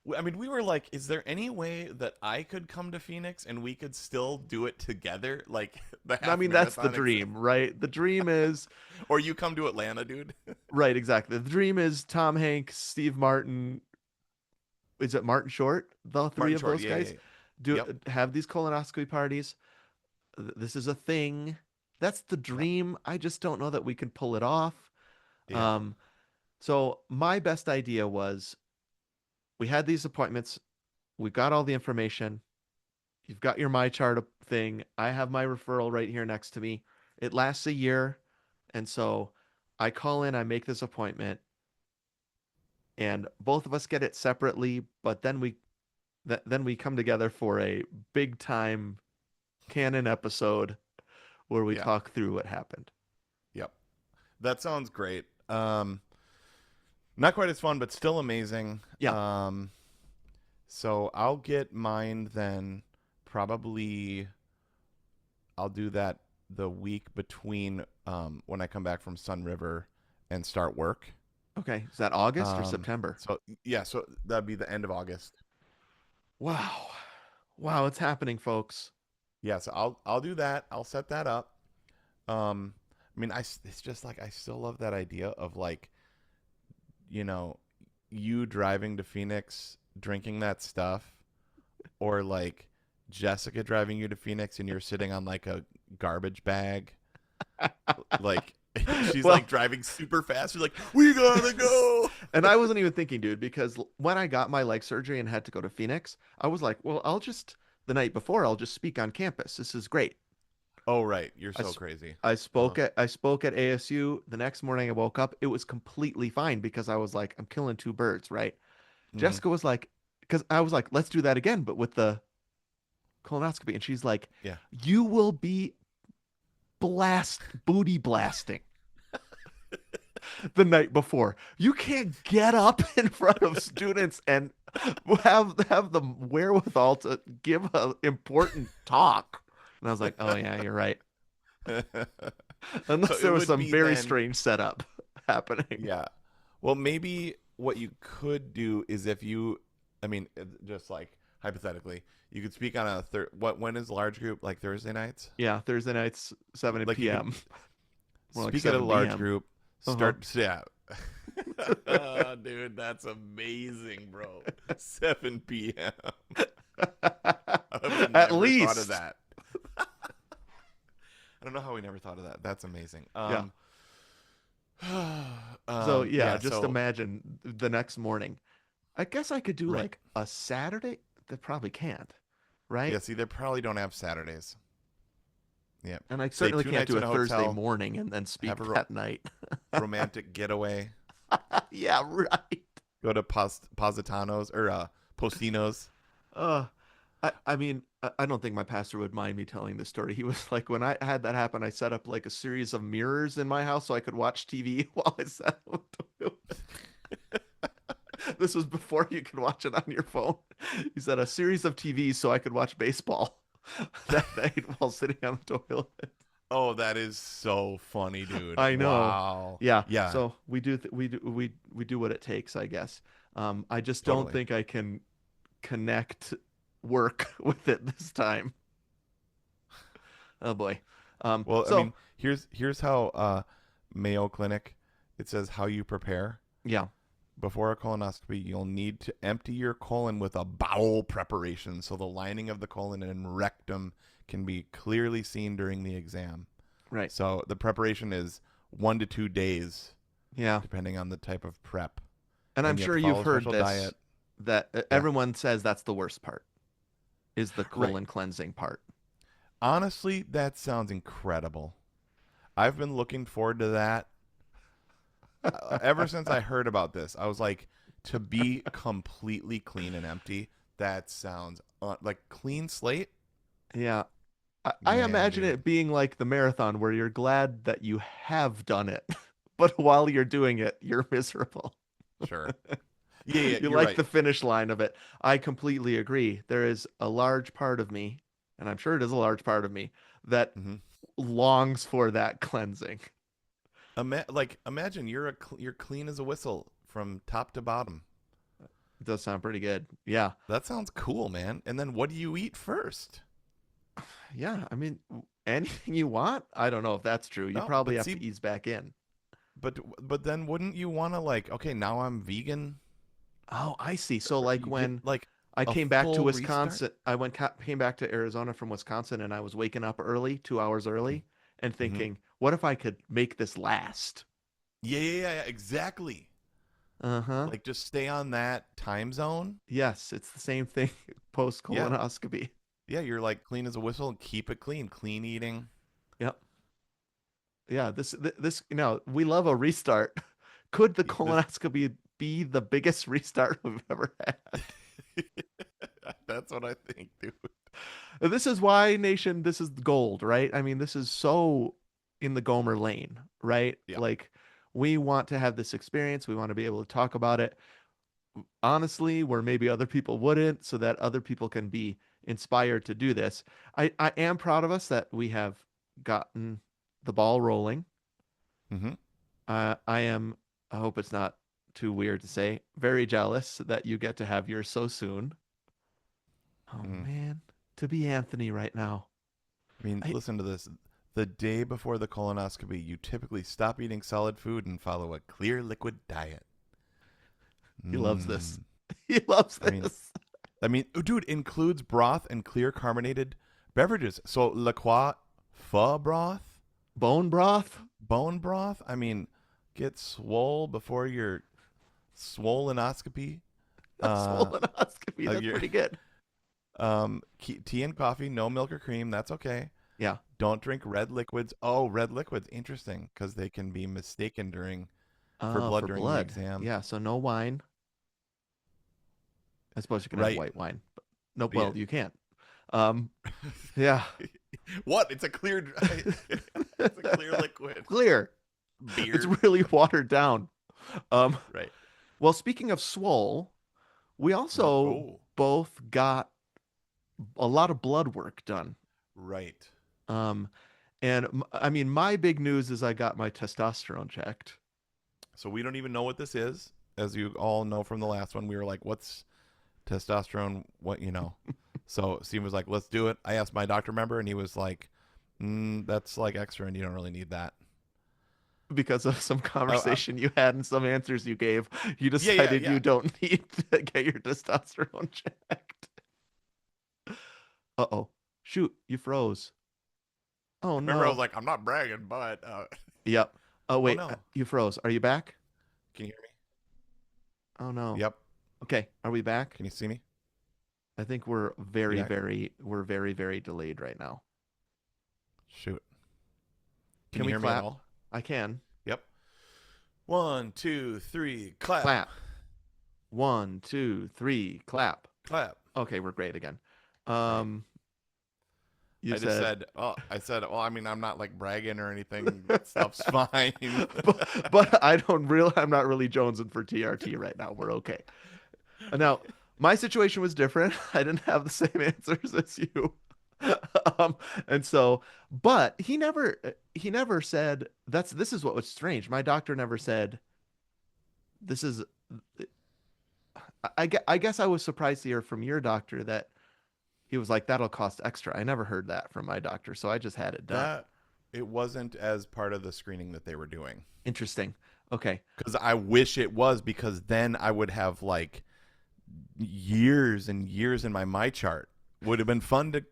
We were like, is there any way that I could come to Phoenix and we could still do it together, like the I half mean, that's the marathon, dream, right? The dream is or you come to Atlanta, dude? right, exactly. The dream is Tom Hanks, Steve Martin, is it Martin Short? The three Martin of Short, those yeah, yeah, guys yeah. do Yep, have these colonoscopy parties. This is a thing. That's the yep, dream. I just don't know that we can pull it off. yeah, Um, so my best idea was we had these appointments. We got all the information. You've got your my chart thing. I have my referral right here next to me. It lasts a year. And so I call in, I make this appointment, and both of us get it separately, but then we come together for a big time canon episode where we yeah, talk through what happened. yep. That sounds great. Not quite as fun, but still amazing. Yeah. So I'll get mine then. Probably I'll do that the week between when I come back from Sun River and start work. Okay. Is that August or Um, September? so yeah, so that'd be the end of August. Wow. Wow, it's happening, folks. Yeah, so I'll do that. I'll set that up. I mean, it's just like I still love that idea of like, you know, you driving to Phoenix, drinking that stuff, or like Jessica driving you to Phoenix and you're sitting on like a garbage bag, like she's Well, like driving super fast. You're like, we gotta go. and I wasn't even thinking, dude, because when I got my leg surgery and had to go to Phoenix, I was like, well, the night before, I'll just speak on campus. This is great. Oh right, you're I, so crazy. Uh, I spoke at ASU. The next morning I woke up, it was completely fine because I was like, I'm killing two birds, right? hmm. Jessica was like, because I was like, let's do that again, but with the colonoscopy. And she's like, Yeah. you will be booty blasting the night before. You can't get up in front of students and have the wherewithal to give an important talk. And I was like, oh yeah, you're right. So Unless it there was would some be very then, strange setup happening. yeah. Well, maybe what you could do is if you, I mean, just like hypothetically, you could speak on a third. What when is large group like Thursday nights? Yeah, Thursday nights, 7 Like you could p.m. More like speak at a 7 large p.m. group. Uh-huh. Start, yeah. Dude, that's amazing, bro. 7 p.m. I would have At never thought of least. that. I don't know how we never thought of that. That's amazing. Yeah. So yeah, Yeah. just So imagine the next morning. I guess I could do Right. like a Saturday. They probably can't, right? Yeah, see, they probably don't have Saturdays. Yeah. And I Stay certainly two can't nights do a in a Thursday hotel, morning and then have speak a that night. romantic getaway, Yeah, right. go to Positano's or Postino's. Uh, I mean, I don't think my pastor would mind me telling this story. He was like, when I had that happen, I set up like a series of mirrors in my house so I could watch TV while I sat on the toilet. This was before you could watch it on your phone. He said a series of TVs so I could watch baseball that night while sitting on the toilet. Oh, that is so funny, dude. I know. Wow. Yeah. Yeah, So we do what it takes, I guess. I just don't totally. think I can connect work with it this time. Oh boy. Well, I So mean, here's how Mayo Clinic, it says how you prepare. yeah, Before a colonoscopy, you'll need to empty your colon with a bowel preparation so the lining of the colon and rectum can be clearly seen during the exam. right. So the preparation is 1 to 2 days, Yeah. depending on the type of prep. And I'm And you have sure to you've follow a heard special this diet. that Yeah. everyone says that's the worst part is the Right. colon cleansing part. Honestly, that sounds incredible. I've been looking forward to that ever since I heard about this. I was like, to be completely clean and empty, that sounds like clean slate. Yeah. I Man, imagine dude. it being like the marathon where you're glad that you have done it, but while you're doing it, you're miserable. Sure. Yeah, yeah, You you're like right. the finish line of it. I completely agree. There is a large part of me, and I'm sure it is a large part of me, that hmm longs for that cleansing. Like, imagine you're clean as a whistle from top to bottom. It does sound pretty good. Yeah. That sounds cool, man. And then what do you eat first? Yeah. I mean, anything you want. I don't know if that's true. You No, probably but have to see, ease back in. but then wouldn't you want to like, okay, now I'm vegan, Oh, I see. So or like you get when like I a came back to full restart? Wisconsin, came back to Arizona from Wisconsin and I was waking up early, 2 hours early, and Mm-hmm. thinking, what if I could make this last? Yeah, yeah, yeah, yeah, exactly. Uh-huh. Like just stay on that time zone. Yes, it's the same thing post Yeah. colonoscopy. Yeah, you're like clean as a whistle and keep it clean. Clean eating. Yep. Yeah, this we love a restart. Could the This colonoscopy be the biggest restart we've ever had? That's what I think, dude. This is why, nation, this is gold, right? I mean, this is so in the Gomer lane, right? Yeah. Like, we want to have this experience. We want to be able to talk about it honestly, where maybe other people wouldn't, so that other people can be inspired to do this. I am proud of us that we have gotten the ball rolling. Mm-hmm. I am, I hope it's not too weird to say, very jealous that you get to have yours so soon. Oh Mm. man, to be Anthony right now. I mean, I listen to this. The day before the colonoscopy, you typically stop eating solid food and follow a clear liquid diet. He loves this. Mm. He loves I mean, this. dude, includes broth and clear carbonated beverages. So La Croix pho broth, Bone broth? bone broth. I mean, get swole before your swolonoscopy. A Uh, swolonoscopy. That's your pretty good. tea and coffee, no milk or cream. That's okay. Yeah. Don't drink red liquids. Oh, red liquids, interesting, because they can be mistaken for Oh, blood for during the blood. exam. Yeah, so no wine. I suppose you can have Right. white wine. But no, Yeah. well, you can't. Um, yeah. What? It's a clear. It's a clear liquid. Clear. It's Beer. really watered down. Um, Right. well, speaking of swole, we also Oh, both got a lot of blood work done. right. Um, and I mean, my big news is I got my testosterone checked. So we don't even know what this is. As you all know from the last one, we were like, "What's testosterone? What you know?" So Steve was like, "Let's do it." I asked my doctor member, and he was like, "That's like extra, and you don't really need that." Because of some Oh, conversation you had and some answers you gave, you yeah, yeah, decided yeah. you don't need to get your testosterone checked. Uh-oh. Shoot, you froze. Oh Remember, I was no. like, "I'm not bragging, but Yep. Oh oh wait, no, you froze. Are you back? can you hear me?" Oh no. Yep. Okay, are we back? Can you see me? I think we're very, Yeah. very, we're very, very delayed right now. Shoot. Can Can you we hear me at clap? all? I can. Yep. One, two, three, clap. Clap. One, two, three, clap. Clap. Okay, we're great again. Great. Um, you I just said, said, oh, I said, well, I mean, I'm not like bragging or anything. Stuff's fine. but I'm not really jonesing for TRT right now. We're okay. Now, my situation was different. I didn't have the same answers as you. Um, and so, but he never said this is what was strange. My doctor never said this is I guess I was surprised to hear from your doctor that he was like that'll cost extra. I never heard that from my doctor, so I just had it done. That it wasn't as part of the screening that they were doing. Interesting. Okay. Because I wish it was, because then I would have like years and years in my chart. Would have been fun to,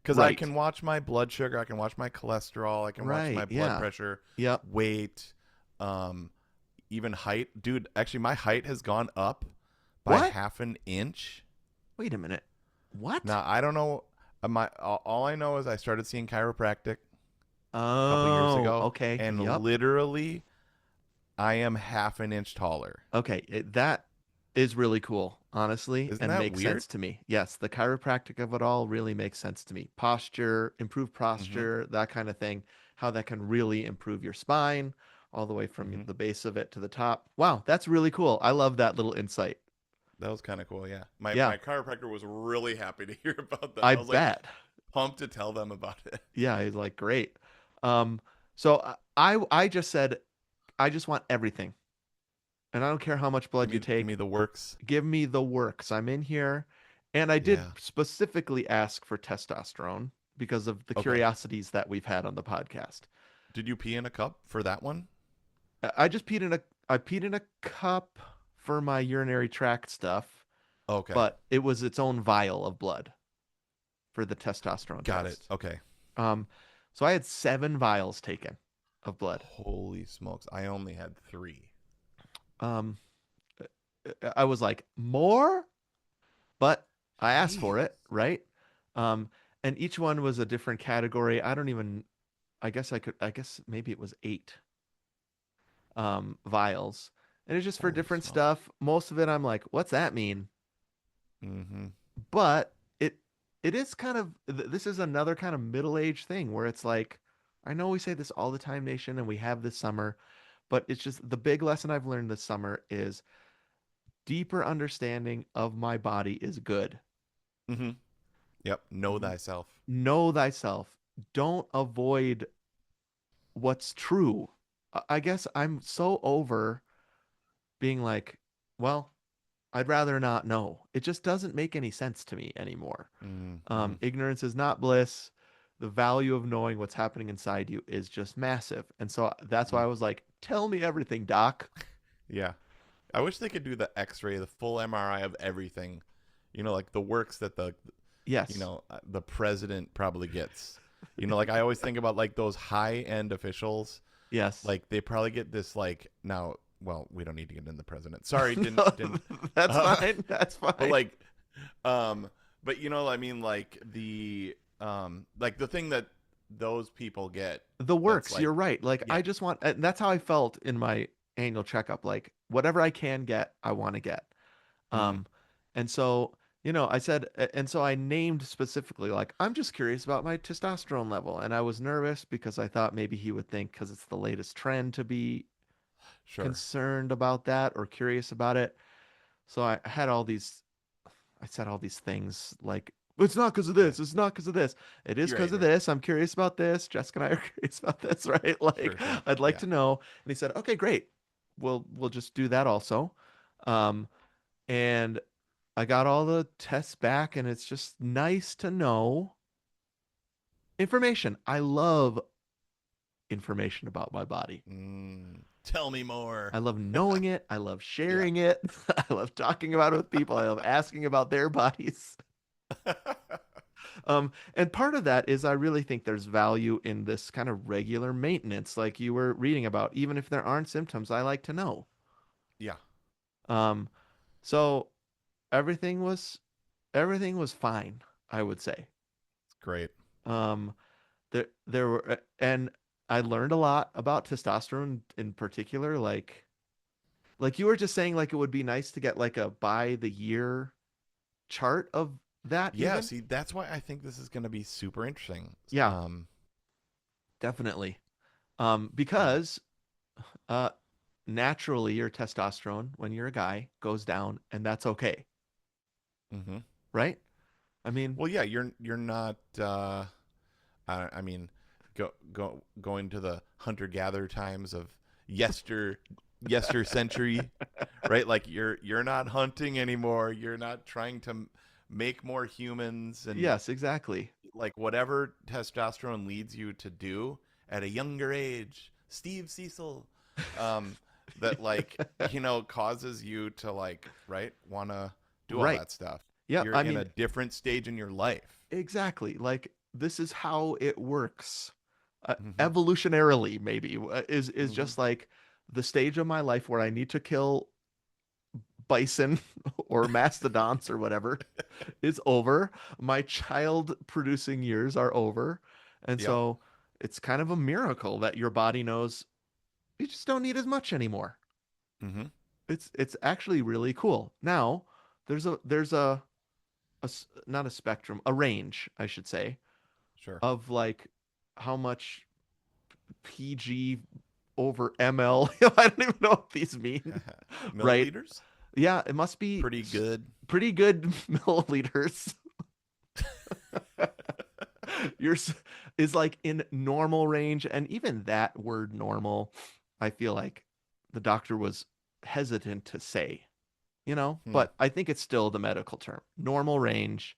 because I Right. can watch my blood sugar, I can watch my cholesterol, I can watch Right. my blood Yeah. pressure, Yep. weight, um, even height. Dude, actually, my height has gone up by What? half an inch. Wait a minute. What? Now I don't know. My all I know is I started seeing chiropractic a couple years Oh, ago, okay. and Yep. literally, I am half an inch taller. Okay, that is really cool, honestly, Isn't and that makes weird? sense to me. Yes, the chiropractic of it all really makes sense to me. Posture, improved Mm-hmm. posture, that kind of thing, how that can really improve your spine all the way from Mm-hmm. the base of it to the top. Wow, that's really cool. I love that little insight. That was kind of cool. Yeah, my Yeah, my chiropractor was really happy to hear about that. I I was like bet. pumped to tell them about it. Yeah, he's like, great. So I just said, I just want everything, and I don't care how much blood you Give me take. the works. Give me the works. I'm in here. And I did Yeah. specifically ask for testosterone because of the Okay. curiosities that we've had on the podcast. Did you pee in a cup for that one? I just peed in a cup for my urinary tract stuff, Okay. but it was its own vial of blood for the testosterone Got it. test. Okay. Um, so I had 7 vials taken of blood. Holy smokes! I only had 3. Um, I was like, more? But I asked for Jeez. it, right? Um, and each one was a different category. I don't even, I guess maybe it was 8 vials. And it's just for Holy different smokes. stuff. Most of it, I'm like, what's that mean? Mm-hmm. But it is kind of, this is another kind of middle-aged thing where it's like, I know we say this all the time, nation, and we have this summer, but it's just the big lesson I've learned this summer is deeper understanding of my body is good. Mm-hmm. Yep. Know thyself. Know thyself. Don't avoid what's true. I guess I'm so over being like, well, I'd rather not know. It just doesn't make any sense to me anymore. Mm-hmm. Ignorance is not bliss. The value of knowing what's happening inside you is just massive. And so that's Mm-hmm. why I was like, tell me everything, doc. Yeah. I wish they could do the X-ray, the full MRI of everything. Like the works that Yes. the president probably gets. Like I always think about like those high-end officials. Yes. Like they probably get this like now. Well, we don't need to get into the president. Sorry, didn't No, didn't. that's Uh, fine. That's but fine. like, but I mean, like the thing that those people get. The That's works, like, you're right. Like yeah. I just want, and that's how I felt in my annual checkup. Like whatever I can get, I want to get. Mm-hmm. Um, and so, I said, and so I named specifically, like, I'm just curious about my testosterone level. And I was nervous because I thought maybe he would think, because it's the latest trend to be Sure. concerned about that or curious about it. So I said all these things like, it's not because of Yeah. this. It's not because of this. It is because Right. of Right. this. I'm curious about this. Jessica and I are curious about this, right? Sure. Like, Sure. I'd like Yeah. to know. And he said, okay, great. We'll just do that also. Um, and I got all the tests back, and it's just nice to know information. I love information about my body. Tell me more. I love knowing it. I love Yeah. sharing it. I love talking about it with people. I love asking about their bodies. And part of that is I really think there's value in this kind of regular maintenance, like you were reading about. Even if there aren't symptoms, I like to know. Yeah. Um, so everything was everything was fine, I would say. It's great. Um, there were and I learned a lot about testosterone in particular, like you were just saying, like it would be nice to get like a by the year chart of that Yeah, even. see, that's why I think this is going to be super interesting. Yeah, definitely. Because uh naturally your testosterone when you're a guy goes down and that's okay, mm-hmm. right? I mean, Well, yeah, you're not. I mean, going to the hunter gatherer times of yester century, right? Like you're not hunting anymore. You're not trying to make more humans, and yes, exactly. like whatever testosterone leads you to do at a younger age, Steve Cecil, um, that like causes you to like right want to do all Right. that stuff. Yep. You're I in mean, a different stage in your life. exactly. Like this is how it works. Mm-hmm. Evolutionarily, maybe is Mm-hmm. just like the stage of my life where I need to kill bison or mastodons or whatever is over. My child producing years are over. And Yep. so it's kind of a miracle that your body knows you just don't need as much anymore. Mm-hmm. It's actually really cool. Now, there's not a spectrum, a range, I should say, Sure. of like how much PG over ML. I don't even know what these mean, right? Milliliters? Yeah, it must be Pretty good. pretty good milliliters. Yours is like in normal range, and even that word normal, I feel like the doctor was hesitant to say, Hmm. but I think it's still the medical term. Normal range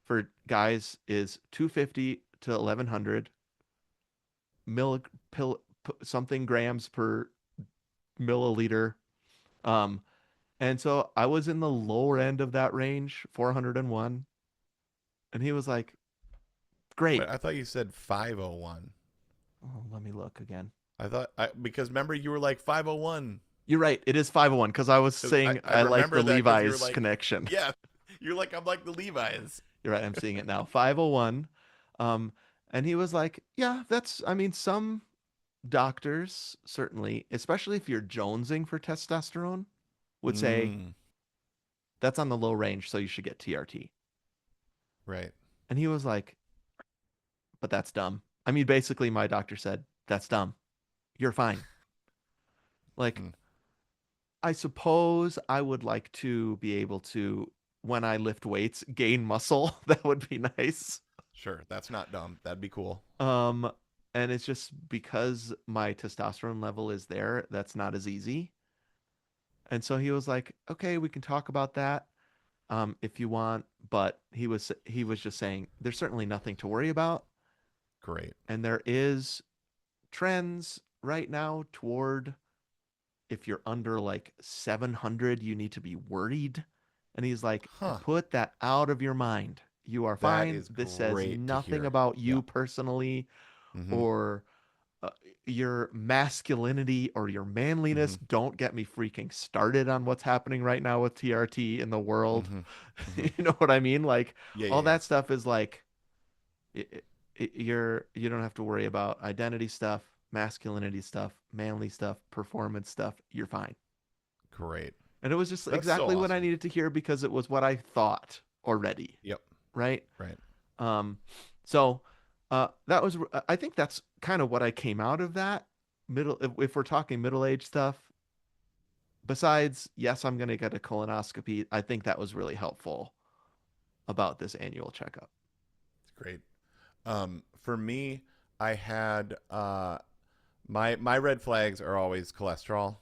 for guys is 250 to 1100 milli something grams per milliliter. Um, and so I was in the lower end of that range, 401, and he was like, Wait, "Great." I thought you said 501. Oh, let me look again. Because remember you were like 501. You're right. It is 501 because I was Because saying I I like the remember that because you're Levi's like, connection. yeah, you're like, I'm like the Levi's. You're right. I'm seeing it now. 501. Um, and he was like, "Yeah, I mean, some doctors certainly, especially if you're jonesing for testosterone, would say Mm, that's on the low range, so you should get TRT." right. And he was like, "But that's dumb." I mean, basically, my doctor said, "That's dumb. You're fine." Like, Hmm. I suppose I would like to be able to, when I lift weights, gain muscle. That would be nice. Sure. That's not dumb. That'd be cool. Um, and it's just because my testosterone level is there, that's not as easy. And so he was like, "Okay, we can talk about that if you want," but he was just saying there's certainly nothing to worry about, Great. and there is trends right now toward if you're under like 700, you need to be worried. And he's like, Huh. "Put that out of your mind. You are That fine. is This says great to nothing hear. about Yeah. you personally Mm-hmm. or uh, your masculinity or your Mm-hmm. manliness. Don't get me freaking started on what's happening right now with TRT in the world." Mm-hmm. Mm-hmm. You know what I mean? Like Yeah, all yeah, yeah. that stuff is like you don't have to worry about identity stuff, masculinity stuff, manly stuff, performance stuff. You're fine. Great. And it was just That's so exactly what I awesome. needed to hear because it was what I thought already, Yep. right? Right. Um, so that was I think that's kind of what I came out of that middle if we're talking middle age stuff. Besides, yes, I'm gonna get a colonoscopy. I think that was really helpful about this annual checkup. It's great. For me, I had my red flags are always cholesterol.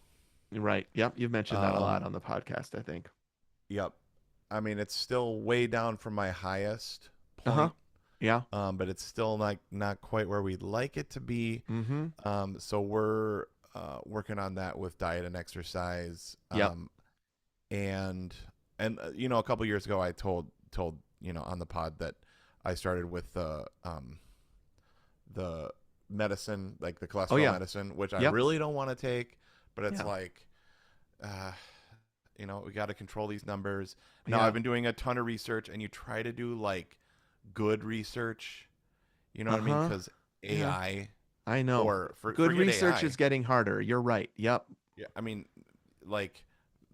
Right. Yep. You've mentioned that a lot Um, on the podcast, I think. yep. I mean, it's still way down from my highest Uh-huh. point, Yeah. but it's still not quite where we'd like it to be. Mm-hmm. So we're working on that with diet and exercise. Yep. And a couple years ago, I told on the pod that I started with the medicine, like the Oh cholesterol yeah. medicine, which I Yep. really don't want to take, but it's Yeah. like, uh, we got to control these numbers. Now I've Yeah. been doing a ton of research, and you try to do like good research. You know what I mean? Uh-huh. Because Yeah. AI I know. or Good forget research is AI. getting harder. You're right. Yep. Yeah, I mean, like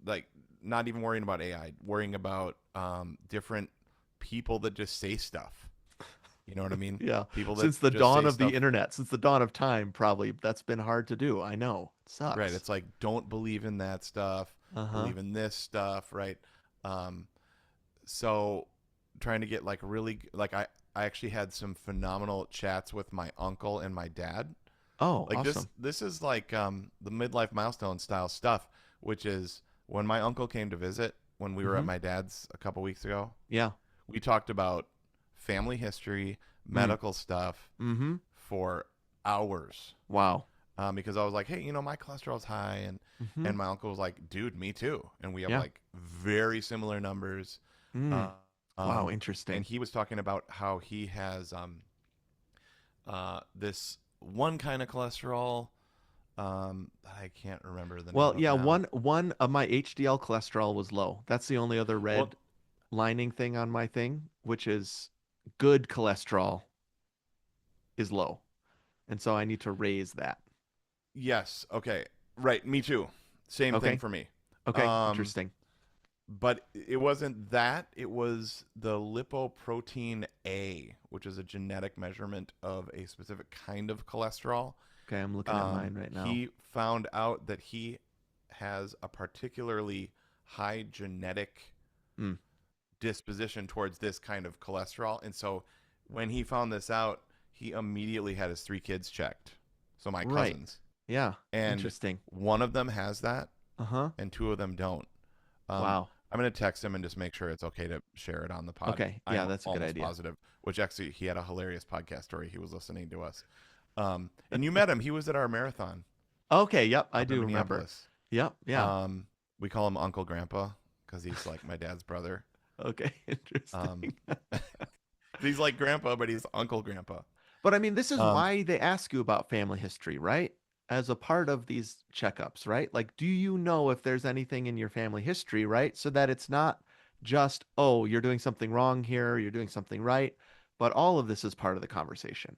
like not even worrying about AI, worrying about different people that just say stuff. You know what I mean? Yeah. People that Since the just dawn say of the stuff. internet, since the dawn of time, probably that's been hard to do. I know. It Right. sucks. It's like don't believe in that stuff. Uh-huh. Believe in this stuff. Right. Um, so trying to get like really like I actually had some phenomenal chats with my uncle and my dad. Oh, Like this awesome. this is like the midlife milestone style stuff, which is when my uncle came to visit when we were at Mm-hmm. my dad's a couple weeks ago. Yeah. We talked about family history, Mm. medical stuff Mm-hmm. for hours. Wow. Because I was like, hey, my cholesterol's high, and Mm-hmm. and my uncle was like, dude, me too, and we have Yeah. like very similar numbers. Mm. Uh, Wow, and interesting. he was talking about how he has this one kind of cholesterol. I can't remember the name Well, of yeah, now. one of my HDL cholesterol was low. That's the only other Well, red lining thing on my thing, which is good cholesterol is low. And so I need to raise that. yes, okay, right, me too. Same thing Okay. for me. Okay. Um, Interesting. but it wasn't that. It was the lipoprotein A, which is a genetic measurement of a specific kind of cholesterol. Okay, I'm looking at mine right now. He found out that he has a particularly high genetic Mm. disposition towards this kind of cholesterol. And so when he found this out, he immediately had his three kids checked. So my Right. cousins. Yeah. And Interesting. one of them has that, Uh-huh. and two of them don't. Um, Wow. I'm going to text him and just make sure it's okay to share it on the pod. Okay. Yeah, I'm that's a good almost idea. positive, which actually he had a hilarious podcast story. He was listening to us. And you met him. He was at our marathon Okay, yep, I up in do remember. Minneapolis. Yep, yeah. Um, we call him Uncle Grandpa because he's like my dad's brother. Okay, Um, interesting. he's like Grandpa, but he's Uncle Grandpa. But I mean, this is Um, why they ask you about family history, right? As a part of these checkups, right? Like, do you know if there's anything in your family history, right? So that it's not just, oh, you're doing something wrong here, you're doing something right, but all of this is part of the conversation.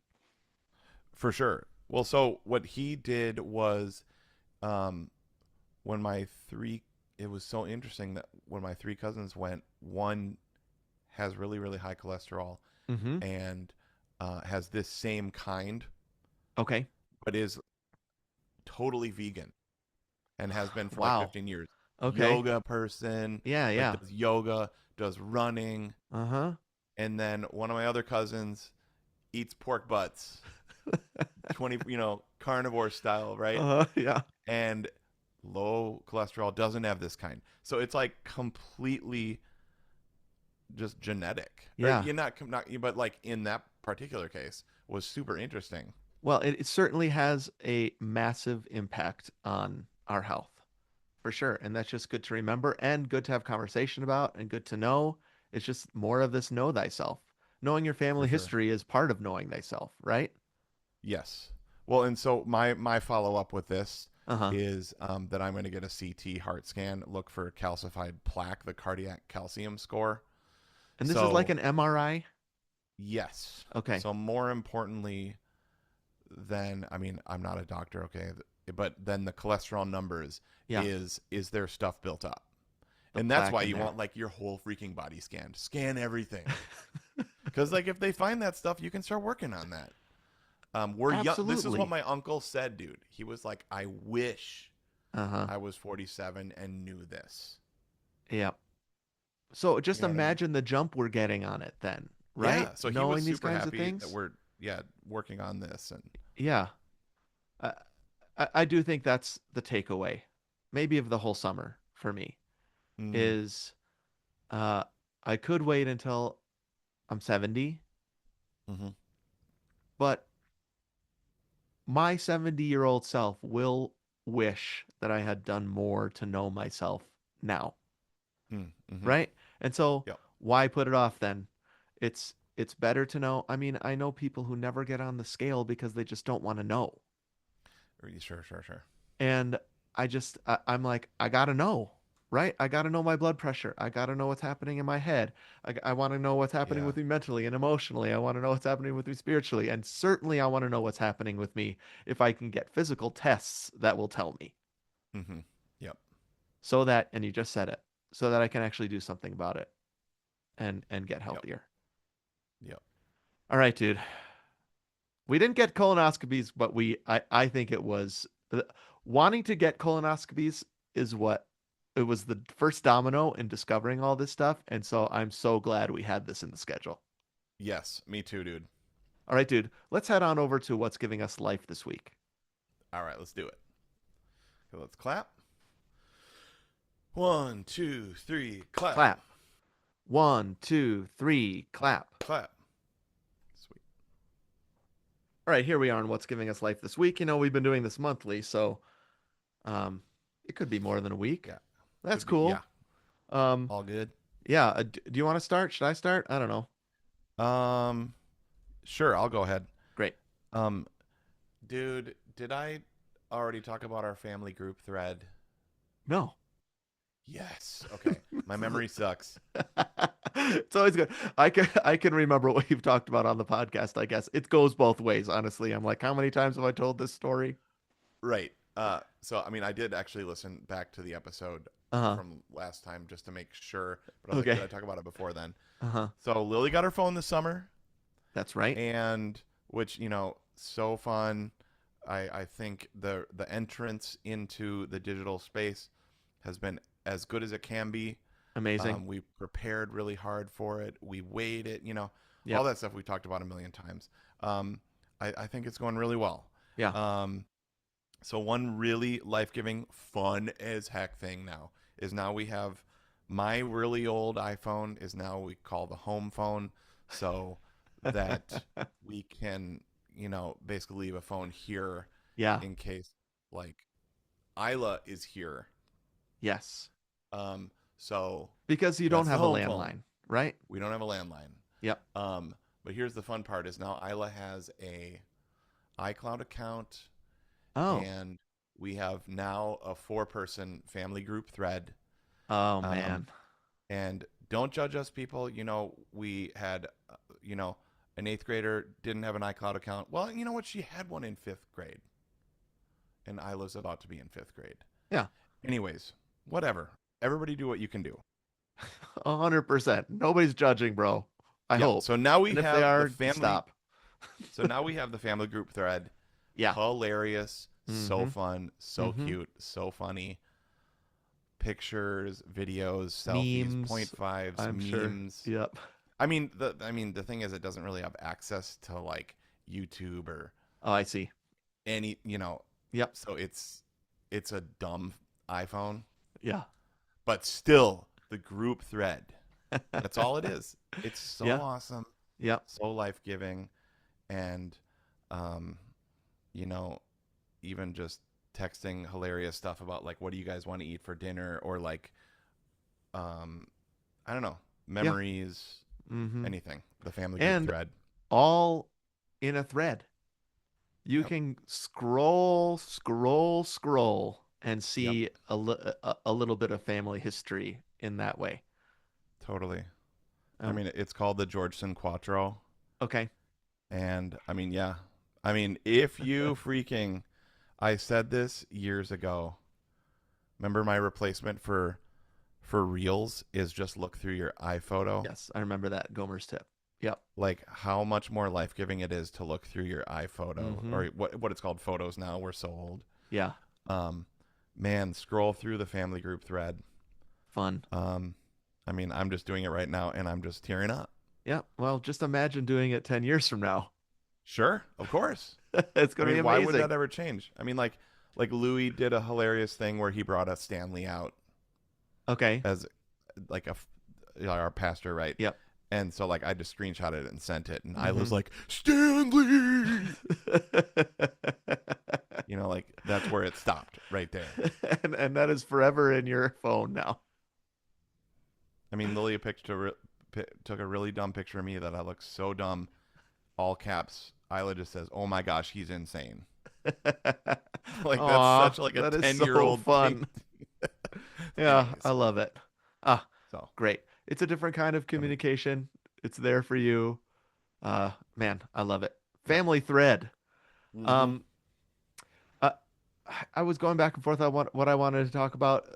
for sure. Well, so what he did was, um, when my three, it was so interesting that when my three cousins went, one has really, really high cholesterol Mm-hmm. and has this same kind, Okay. but is totally vegan and has been for like Wow. 15 years. Okay. Yoga person, Yeah, like yeah. does yoga, does running, Uh-huh. and then one of my other cousins eats pork butts, 20, carnivore style, right? Uh-huh. Yeah. And low cholesterol doesn't have this kind. So it's like completely just genetic. Or Yeah. you're not but like in that particular case was super interesting. Well, it certainly has a massive impact on our health, for sure. And that's just good to remember and good to have conversation about and good to know. It's just more of this know thyself. Knowing your For family sure. history is part of knowing thyself, right? Yes. Well, and so my follow up with this Uh-huh. is that I'm going to get a CT heart scan, look for calcified plaque, the cardiac calcium score. And this is like So an MRI? yes. Okay. So more importantly than, I mean, I'm not a doctor, okay, but then the cholesterol numbers Yeah. is there stuff built up, The and that's plaque why in you there. want like your whole freaking body scanned, scan everything, because like if they find that stuff, you can start working on that. We're young. This is what Absolutely. my uncle said, dude. He was like, I wish Uh-huh. I was 47 and knew this. Yeah. So You just know what I mean? imagine the jump we're getting on it then, right? Yeah. So he was Knowing these super kinds of happy that things. we're yeah working on this, and Yeah. I, I do think that's the takeaway, maybe of the whole summer for me, mm, is uh, I could wait until I'm 70, hmm but my 70-year-old self will wish that I had done more to know myself now, mm-hmm. right? And so Yep. why put it off then? It's better to know. I mean, I know people who never get on the scale because they just don't want to know. Sure, sure, sure. And I'm like, I gotta know. right? I got to know my blood pressure. I got to know what's happening in my head. I want to know what's happening Yeah. with me mentally and emotionally. I want to know what's happening with me spiritually. And certainly I want to know what's happening with me if I can get physical tests that will tell me Mm-hmm. Yep. so that, and you just said it, so that I can actually do something about it and get Yep. healthier. Yep. All right, dude. We didn't get colonoscopies, but I think it was wanting to get colonoscopies is what it was the first domino in discovering all this stuff. And so I'm so glad we had this in the schedule. Yes. Me too, dude. All right, dude, let's head on over to what's giving us life this week. All right, let's do it. Okay, let's clap. One, two, three, clap. Clap. One, two, three, clap. Clap. Sweet. All right, here we are on what's giving us life this week. We've been doing this monthly, so um, it could be more than a week. Yeah. That's Could be. Yeah. cool. Um, All good. yeah. Do you want to start? Should I start? I don't know. Um. Sure. I'll go ahead. Great. Um. Dude, did I already talk about our family group thread? No. Yes. Okay. My memory sucks. It's always good. I can remember what you've talked about on the podcast, I guess. It goes both ways, honestly. I'm like, how many times have I told this story? Right. So I mean, I did actually listen back to the episode Uh-huh. from last time just to make sure, but I was like, Okay. did I talk about it before then? Uh-huh. So Lily got her phone this summer, That's right. and which so fun. I think the entrance into the digital space has been as good as it can be. Amazing. We prepared really hard for it. We weighed it, all Yep. that stuff we talked about a million times. I think it's going really well. Yeah. So one really life-giving, fun as heck thing now we have my really old iPhone is now we call the home phone, so that we can, basically leave a phone here Yeah. in case like Isla is here. Yes. So Because you don't that's the have a home phone. landline, right? We don't have a landline. Yep. But here's the fun part is now Isla has a iCloud account, Oh. and we have now a 4-person family group thread. Oh Um, man. and don't judge us, people. We had, an 8th grader didn't have an iCloud account. Well, you know what? She had one in 5th grade, and Isla's about to be in 5th grade. Yeah. Anyways, whatever. Everybody do what you can do. 100%. Nobody's judging, bro. I Yeah. hope. So now we And if they have the are, family. stop. So now we have the family group thread. Yeah. Hilarious, so Mm-hmm. fun, so Mm-hmm. cute, so funny. Pictures, videos, selfies, Memes, point fives, I'm sure. memes. Yep. I mean the thing is it doesn't really have access to like YouTube or Oh, I see. any, Yep. so it's a dumb iPhone, Yeah. but still the group thread. That's all it is. It's so Yeah. awesome, Yep. so life-giving, and um you know even just texting hilarious stuff about like what do you guys want to eat for dinner, or like um I don't know, Yeah. memories, Mm-hmm. anything. The family group And thread. all in a thread. You Yep. can scroll, scroll, scroll, and Yep. see a little bit of family history in that way. Totally. I Um, mean, it's called the Georgeson Quattro, okay. and I mean, yeah. I mean, if you freaking, I said this years ago. Remember my replacement for Reels is just look through your iPhoto. Yes, I remember that Gomer's tip. Yep. Like how much more life-giving it is to look through your iPhoto, Mm-hmm. or what it's called, photos now. We're so old. Yeah. Um, man, scroll through the family group thread. Fun. I mean, I'm just doing it right now, and I'm just tearing up. Yep. Well, just imagine doing it 10 years from now. Sure, of course. It's I going to be mean, why would amazing. that ever change? I mean, like Louis did a hilarious thing where he brought a Stanley out Okay. as like our pastor, right? Yep. And so like I just screenshotted it and sent it, and I Mm-hmm. was like, Stanley. Like that's where it stopped right there. and that is forever in your phone now. I mean, Lily took a really dumb picture of me that I look so dumb. All caps. Isla just says, "Oh my gosh, he's insane." Like that's Aw, such like a that is 10-year so old thing. fun. Yeah, I Anyways, love it. Ah, so great. It's a different kind of yep, communication. It's there for you. Man, I love it. yep. Family Thread. Mm-hmm. Um, uh, I was going back and forth on what I wanted to talk about.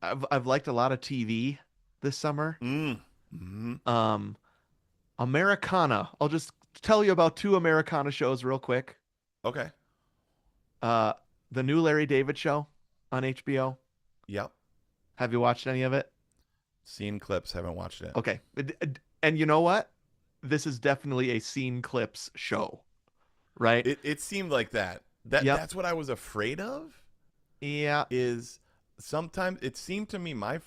I've liked a lot of TV this summer. Mm-hmm. Um, Americana. I'll just tell you about two Americana shows real quick. Okay. Uh, the new Larry David show on HBO. Yep. Have you watched any of it? Seen clips, haven't watched it. Okay. And you know what? This is definitely a scene clips show, right? It seemed like that. Yep. That's what I was afraid of. Yeah. Is sometimes it seemed to me my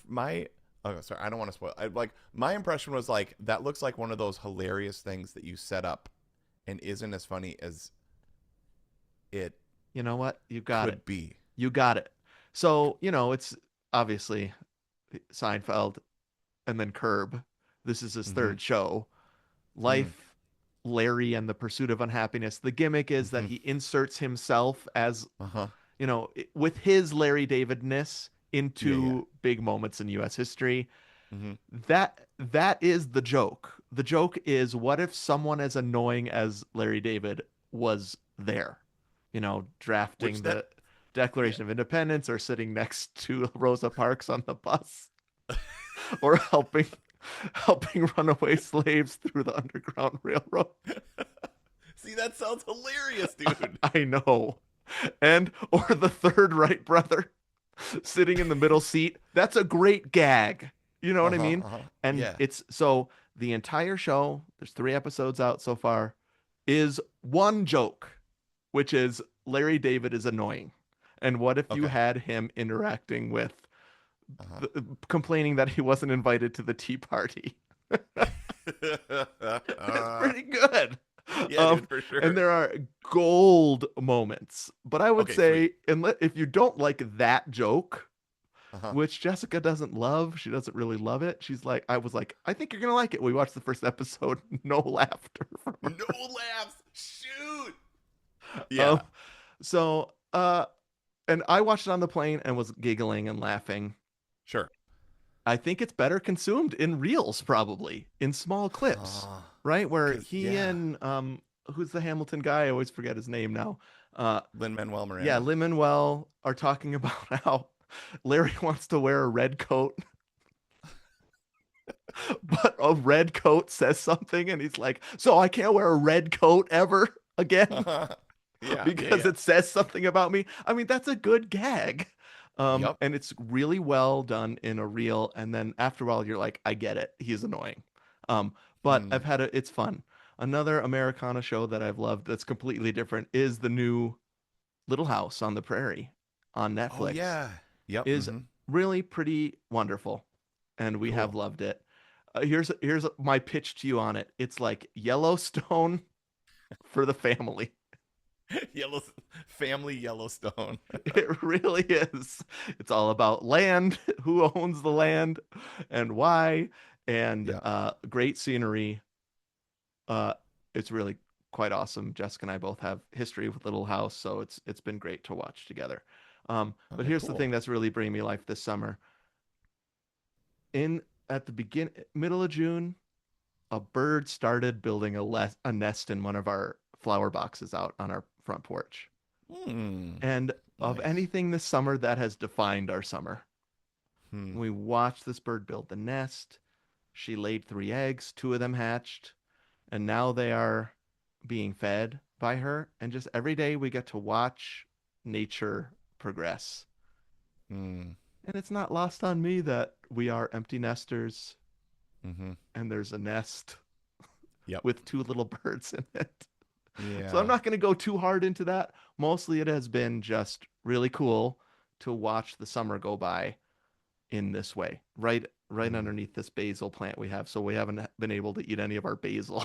oh sorry, I don't want to spoil. Like my impression was like that looks like one of those hilarious things that you set up and isn't as funny as it You know what? You got it. could be. You got it. So, it's obviously Seinfeld and then Curb. This is his Mm-hmm. third show. Mm. Life, Larry and the Pursuit of Unhappiness. The gimmick is that Mm-hmm. he inserts himself as, Uh-huh. with his Larry Davidness Yeah, yeah. into big moments in US history. Mm-hmm. That is the joke. The joke is, what if someone as annoying as Larry David was there? Which Drafting that the yeah. Declaration of Independence or sitting next to Rosa Parks on the bus or helping runaway slaves through the Underground Railroad. See, that sounds hilarious, dude. I know. And or the third Wright brother sitting in the middle seat. That's a great gag. You know what I Uh-huh. mean? Uh-huh. And Yeah. it's so the entire show, there's 3 episodes out so far, is one joke, which is Larry David is annoying. And what if you Okay. had him interacting with Uh-huh. complaining that he wasn't invited to the tea party? It's uh, pretty good. yeah, Um, dude, for and sure. there are gold moments. But I would Okay, sweet. say, if you don't like that joke, Uh-huh. which Jessica doesn't love, she doesn't really love it. I was like, I think you're gonna like it. We watched the first episode, no laughter from her. No laughs. Shoot. Um, Yeah. so, and I watched it on the plane and was giggling and laughing. Sure. I think it's better consumed in reels, probably in small clips, Uh, right? Where Cause he yeah, and who's the Hamilton guy? I always forget his name now. Uh, Lin Manuel yeah, Miranda. Lin-Manuel are talking about how Larry wants to wear a red coat, but a red coat says something, and he's like, "So I can't wear a red coat ever again Yeah, yeah, because yeah. it says something about me." I mean, that's a good gag. Yep. And it's really well done in a reel. And then after a while, you're like, I get it. He's annoying. But Hmm. it's fun. Another Americana show that I've loved that's completely different is the new Little House on the Prairie on Oh Netflix. yeah. Yep. Is Mm-hmm. really pretty wonderful, and we have Cool. loved it. Here's my pitch to you on it. It's like Yellowstone for the family. Yellow family Yellowstone. It really is. It's all about land, who owns the land, and why, and Yeah. great scenery. Uh, it's really quite awesome. Jessica and I both have history with Little House, so it's been great to watch together. But Okay. here's the Cool. thing that's really bringing me life this summer. In at the middle of June, a bird started building a nest in one of our flower boxes out on our front porch. Hmm. And of Nice. anything this summer, that has defined our summer. Hmm. We watched this bird build the nest. She laid 3 eggs, two of them hatched, and now they are being fed by her. And just every day we get to watch nature progress. Hmm. And it's not lost on me that we are empty nesters Mm-hmm. and there's a nest Yep. with two little birds in it. So I'm Yeah. not going to go too hard into that. Mostly it has been just really cool to watch the summer go by in this way, right Hmm. underneath this basil plant we have. So we haven't been able to eat any of our basil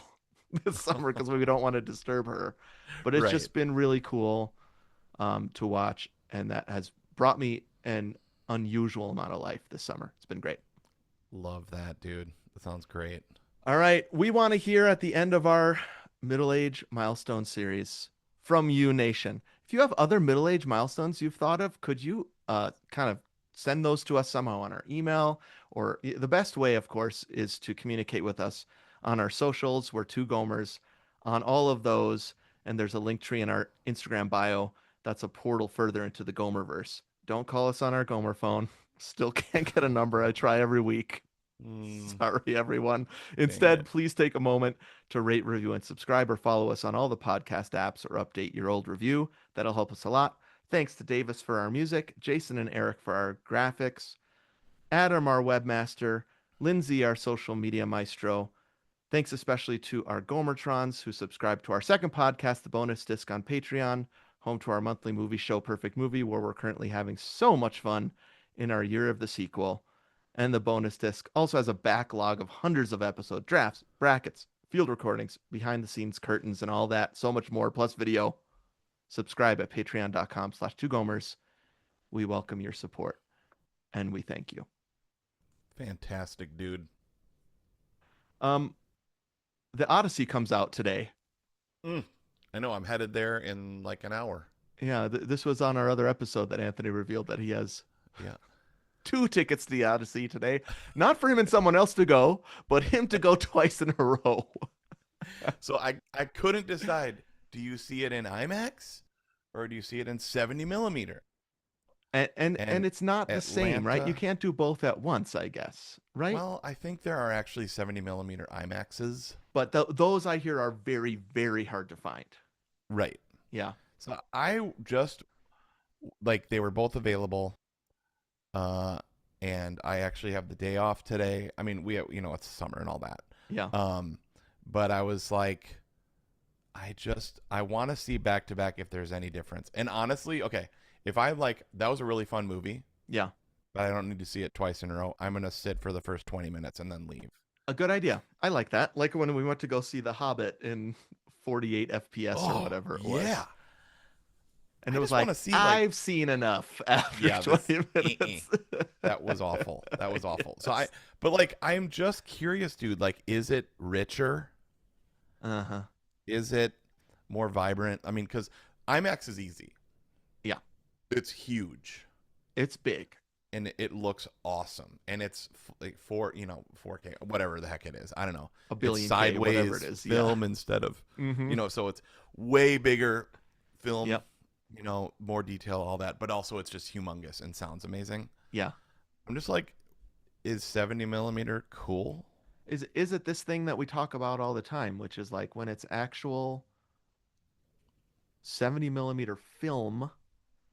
this summer because we don't want to disturb her. But it's Right. just been really cool to watch, and that has brought me an unusual amount of life this summer. It's been great. Love that, dude. That sounds great. All right, we want to hear at the end of our middle age milestone series from you, Nation. If you have other middle age milestones you've thought of, could you kind of send those to us somehow on our email, or the best way, of course, is to communicate with us on our socials. We're Two Gomers on all of those, and there's a link tree in our Instagram bio. That's a portal further into the Gomerverse. Don't call us on our Gomer phone. Still can't get a number. I try every week. Mm, Sorry, everyone. dang Instead, it. please take a moment to rate, review, and subscribe, or follow us on all the podcast apps, or update your old review. That'll help us a lot. Thanks to Davis for our music, Jason and Eric for our graphics, Adam, our webmaster, Lindsay, our social media maestro. Thanks especially to our Gomertrons who subscribe to our second podcast, The Bonus Disc on Patreon, home to our monthly movie show, Perfect Movie, where we're currently having so much fun in our year of the sequel. And the bonus disc also has a backlog of hundreds of episode drafts, brackets, field recordings, behind the scenes curtains, and all that. So much more, plus video. Subscribe at patreon.com/2gomers. We welcome your support and we thank you. Fantastic, dude. Um, the Odyssey comes out today. Mm. I know. I'm headed there in like an hour. Yeah, this was on our other episode that Anthony revealed that he has Yeah. 2 tickets to the Odyssey today. Not for him and someone else to go, but him to go twice in a row. So I couldn't decide. Do you see it in IMAX or do you see it in 70 millimeter? And And it's not the same, right? You Atlanta. can't do both at once, I guess, right? Well, I think there are actually 70 millimeter IMAXs. But those I hear are very, very hard to find. Right. Yeah, So I just like they were both available. Uh, and I actually have the day off today. I mean, it's summer and all that. yeah. Um, but I was like, I want to see back to back if there's any difference. And honestly, okay, if I like, that was a really fun movie, Yeah, but I don't need to see it twice in a row. I'm gonna sit for the first 20 minutes and then leave. a good idea. I like that. Like when we went to go see The Hobbit in 48 FPS or Oh whatever it was. yeah, And I it was just want like, to see like, I've seen enough after yeah, this 20 minutes. that was awful. That was awful. So Yes. but like, I'm just curious, dude. Like, is it richer? Uh-huh. Is it more vibrant? I mean, because IMAX is easy. Yeah, It's huge it's big. and it looks awesome. And it's like 4K, whatever the heck it is. I don't know. A It's billion K, whatever sideways it is. Yeah. film instead of, Mm-hmm. so it's way bigger film, Yep. more detail, all that. But also it's just humongous and sounds amazing. Yeah. I'm just like, is 70 millimeter cool? Is it this thing that we talk about all the time, which is like when it's actual 70 millimeter film,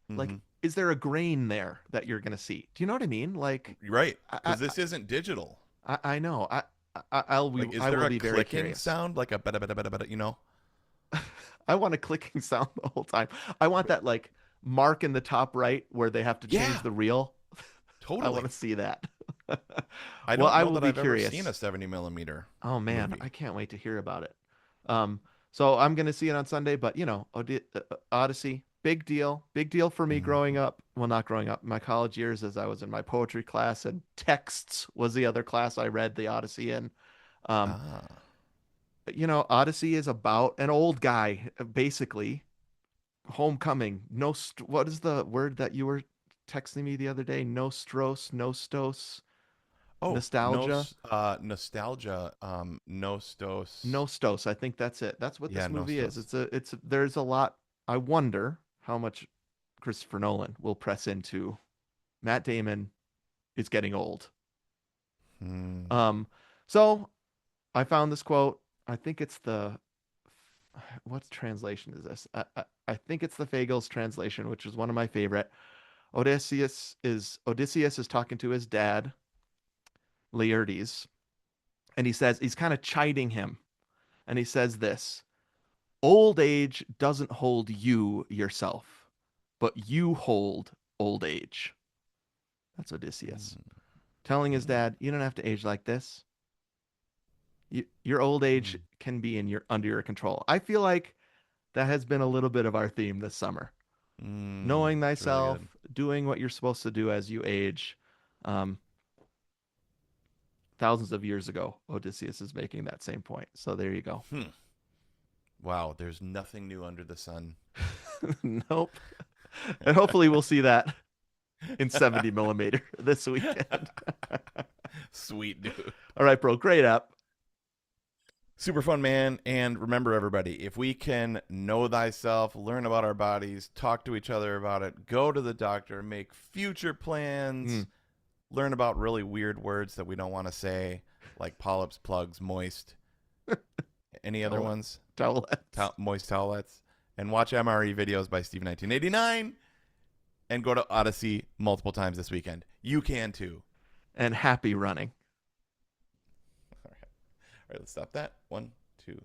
like Mm-hmm. is there a grain there that you're gonna see? Do you know what I mean? Like Right. I Because this isn't digital. I know. Like, is I there will a be very clicking curious. sound? Like a bada bada bada bada? I want a clicking sound the whole time. I want that like mark in the top right where they have to change Yeah, the reel. I want totally. to see that. I Well, don't I know will that be I've ever seen a curious. 70 millimeter Oh man, I movie. can't wait to hear about it. Um, so I'm gonna see it on Sunday, but Odyssey, big deal for me Mm. growing up. Well, not growing up, my college years, as I was in my poetry class, and texts was the other class I read the Odyssey in. Um, Ah. Odyssey is about an old guy, basically. Homecoming. No, what is the word that you were texting me the other day? Nostos, Oh, nostalgia. nostalgia. Nostos. Nostos. I think that's it. That's what Yeah, this movie is. Nostos. There's a lot. I wonder how much Christopher Nolan will press into Matt Damon is getting old. Hmm. Um, so I found this quote. I think it's what translation is this? I think it's the Fagles translation, which is one of my favorite. Odysseus is talking to his dad, Laertes, and he says he's kind of chiding him, and he says this: "Old age doesn't hold you yourself, but you hold old age." That's Odysseus telling his Hmm. dad, "You don't have to age like this. Your old age Hmm. can be under your control." I feel like that has been a little bit of our theme this summer. Knowing It's really thyself, good. doing what you're supposed to do as you age. Um, Thousands of years ago, Odysseus is making that same point. So there you go. Hmm. Wow, there's nothing new under the sun. Nope. And hopefully we'll see that in 70 millimeter this weekend. Sweet dude. All right, bro. Great app. Super fun, man. And remember, everybody, if we can know thyself, learn about our bodies, talk to each other about it, go to the doctor, make future plans, learn about really weird words that we don't want to say, like polyps, plugs, moist. Any other ones? Towelettes. Moist towelettes. And watch MRE videos by Steve 1989. And go to Odyssey multiple times this weekend. You can too. And happy running. All right, let's stop that. 1,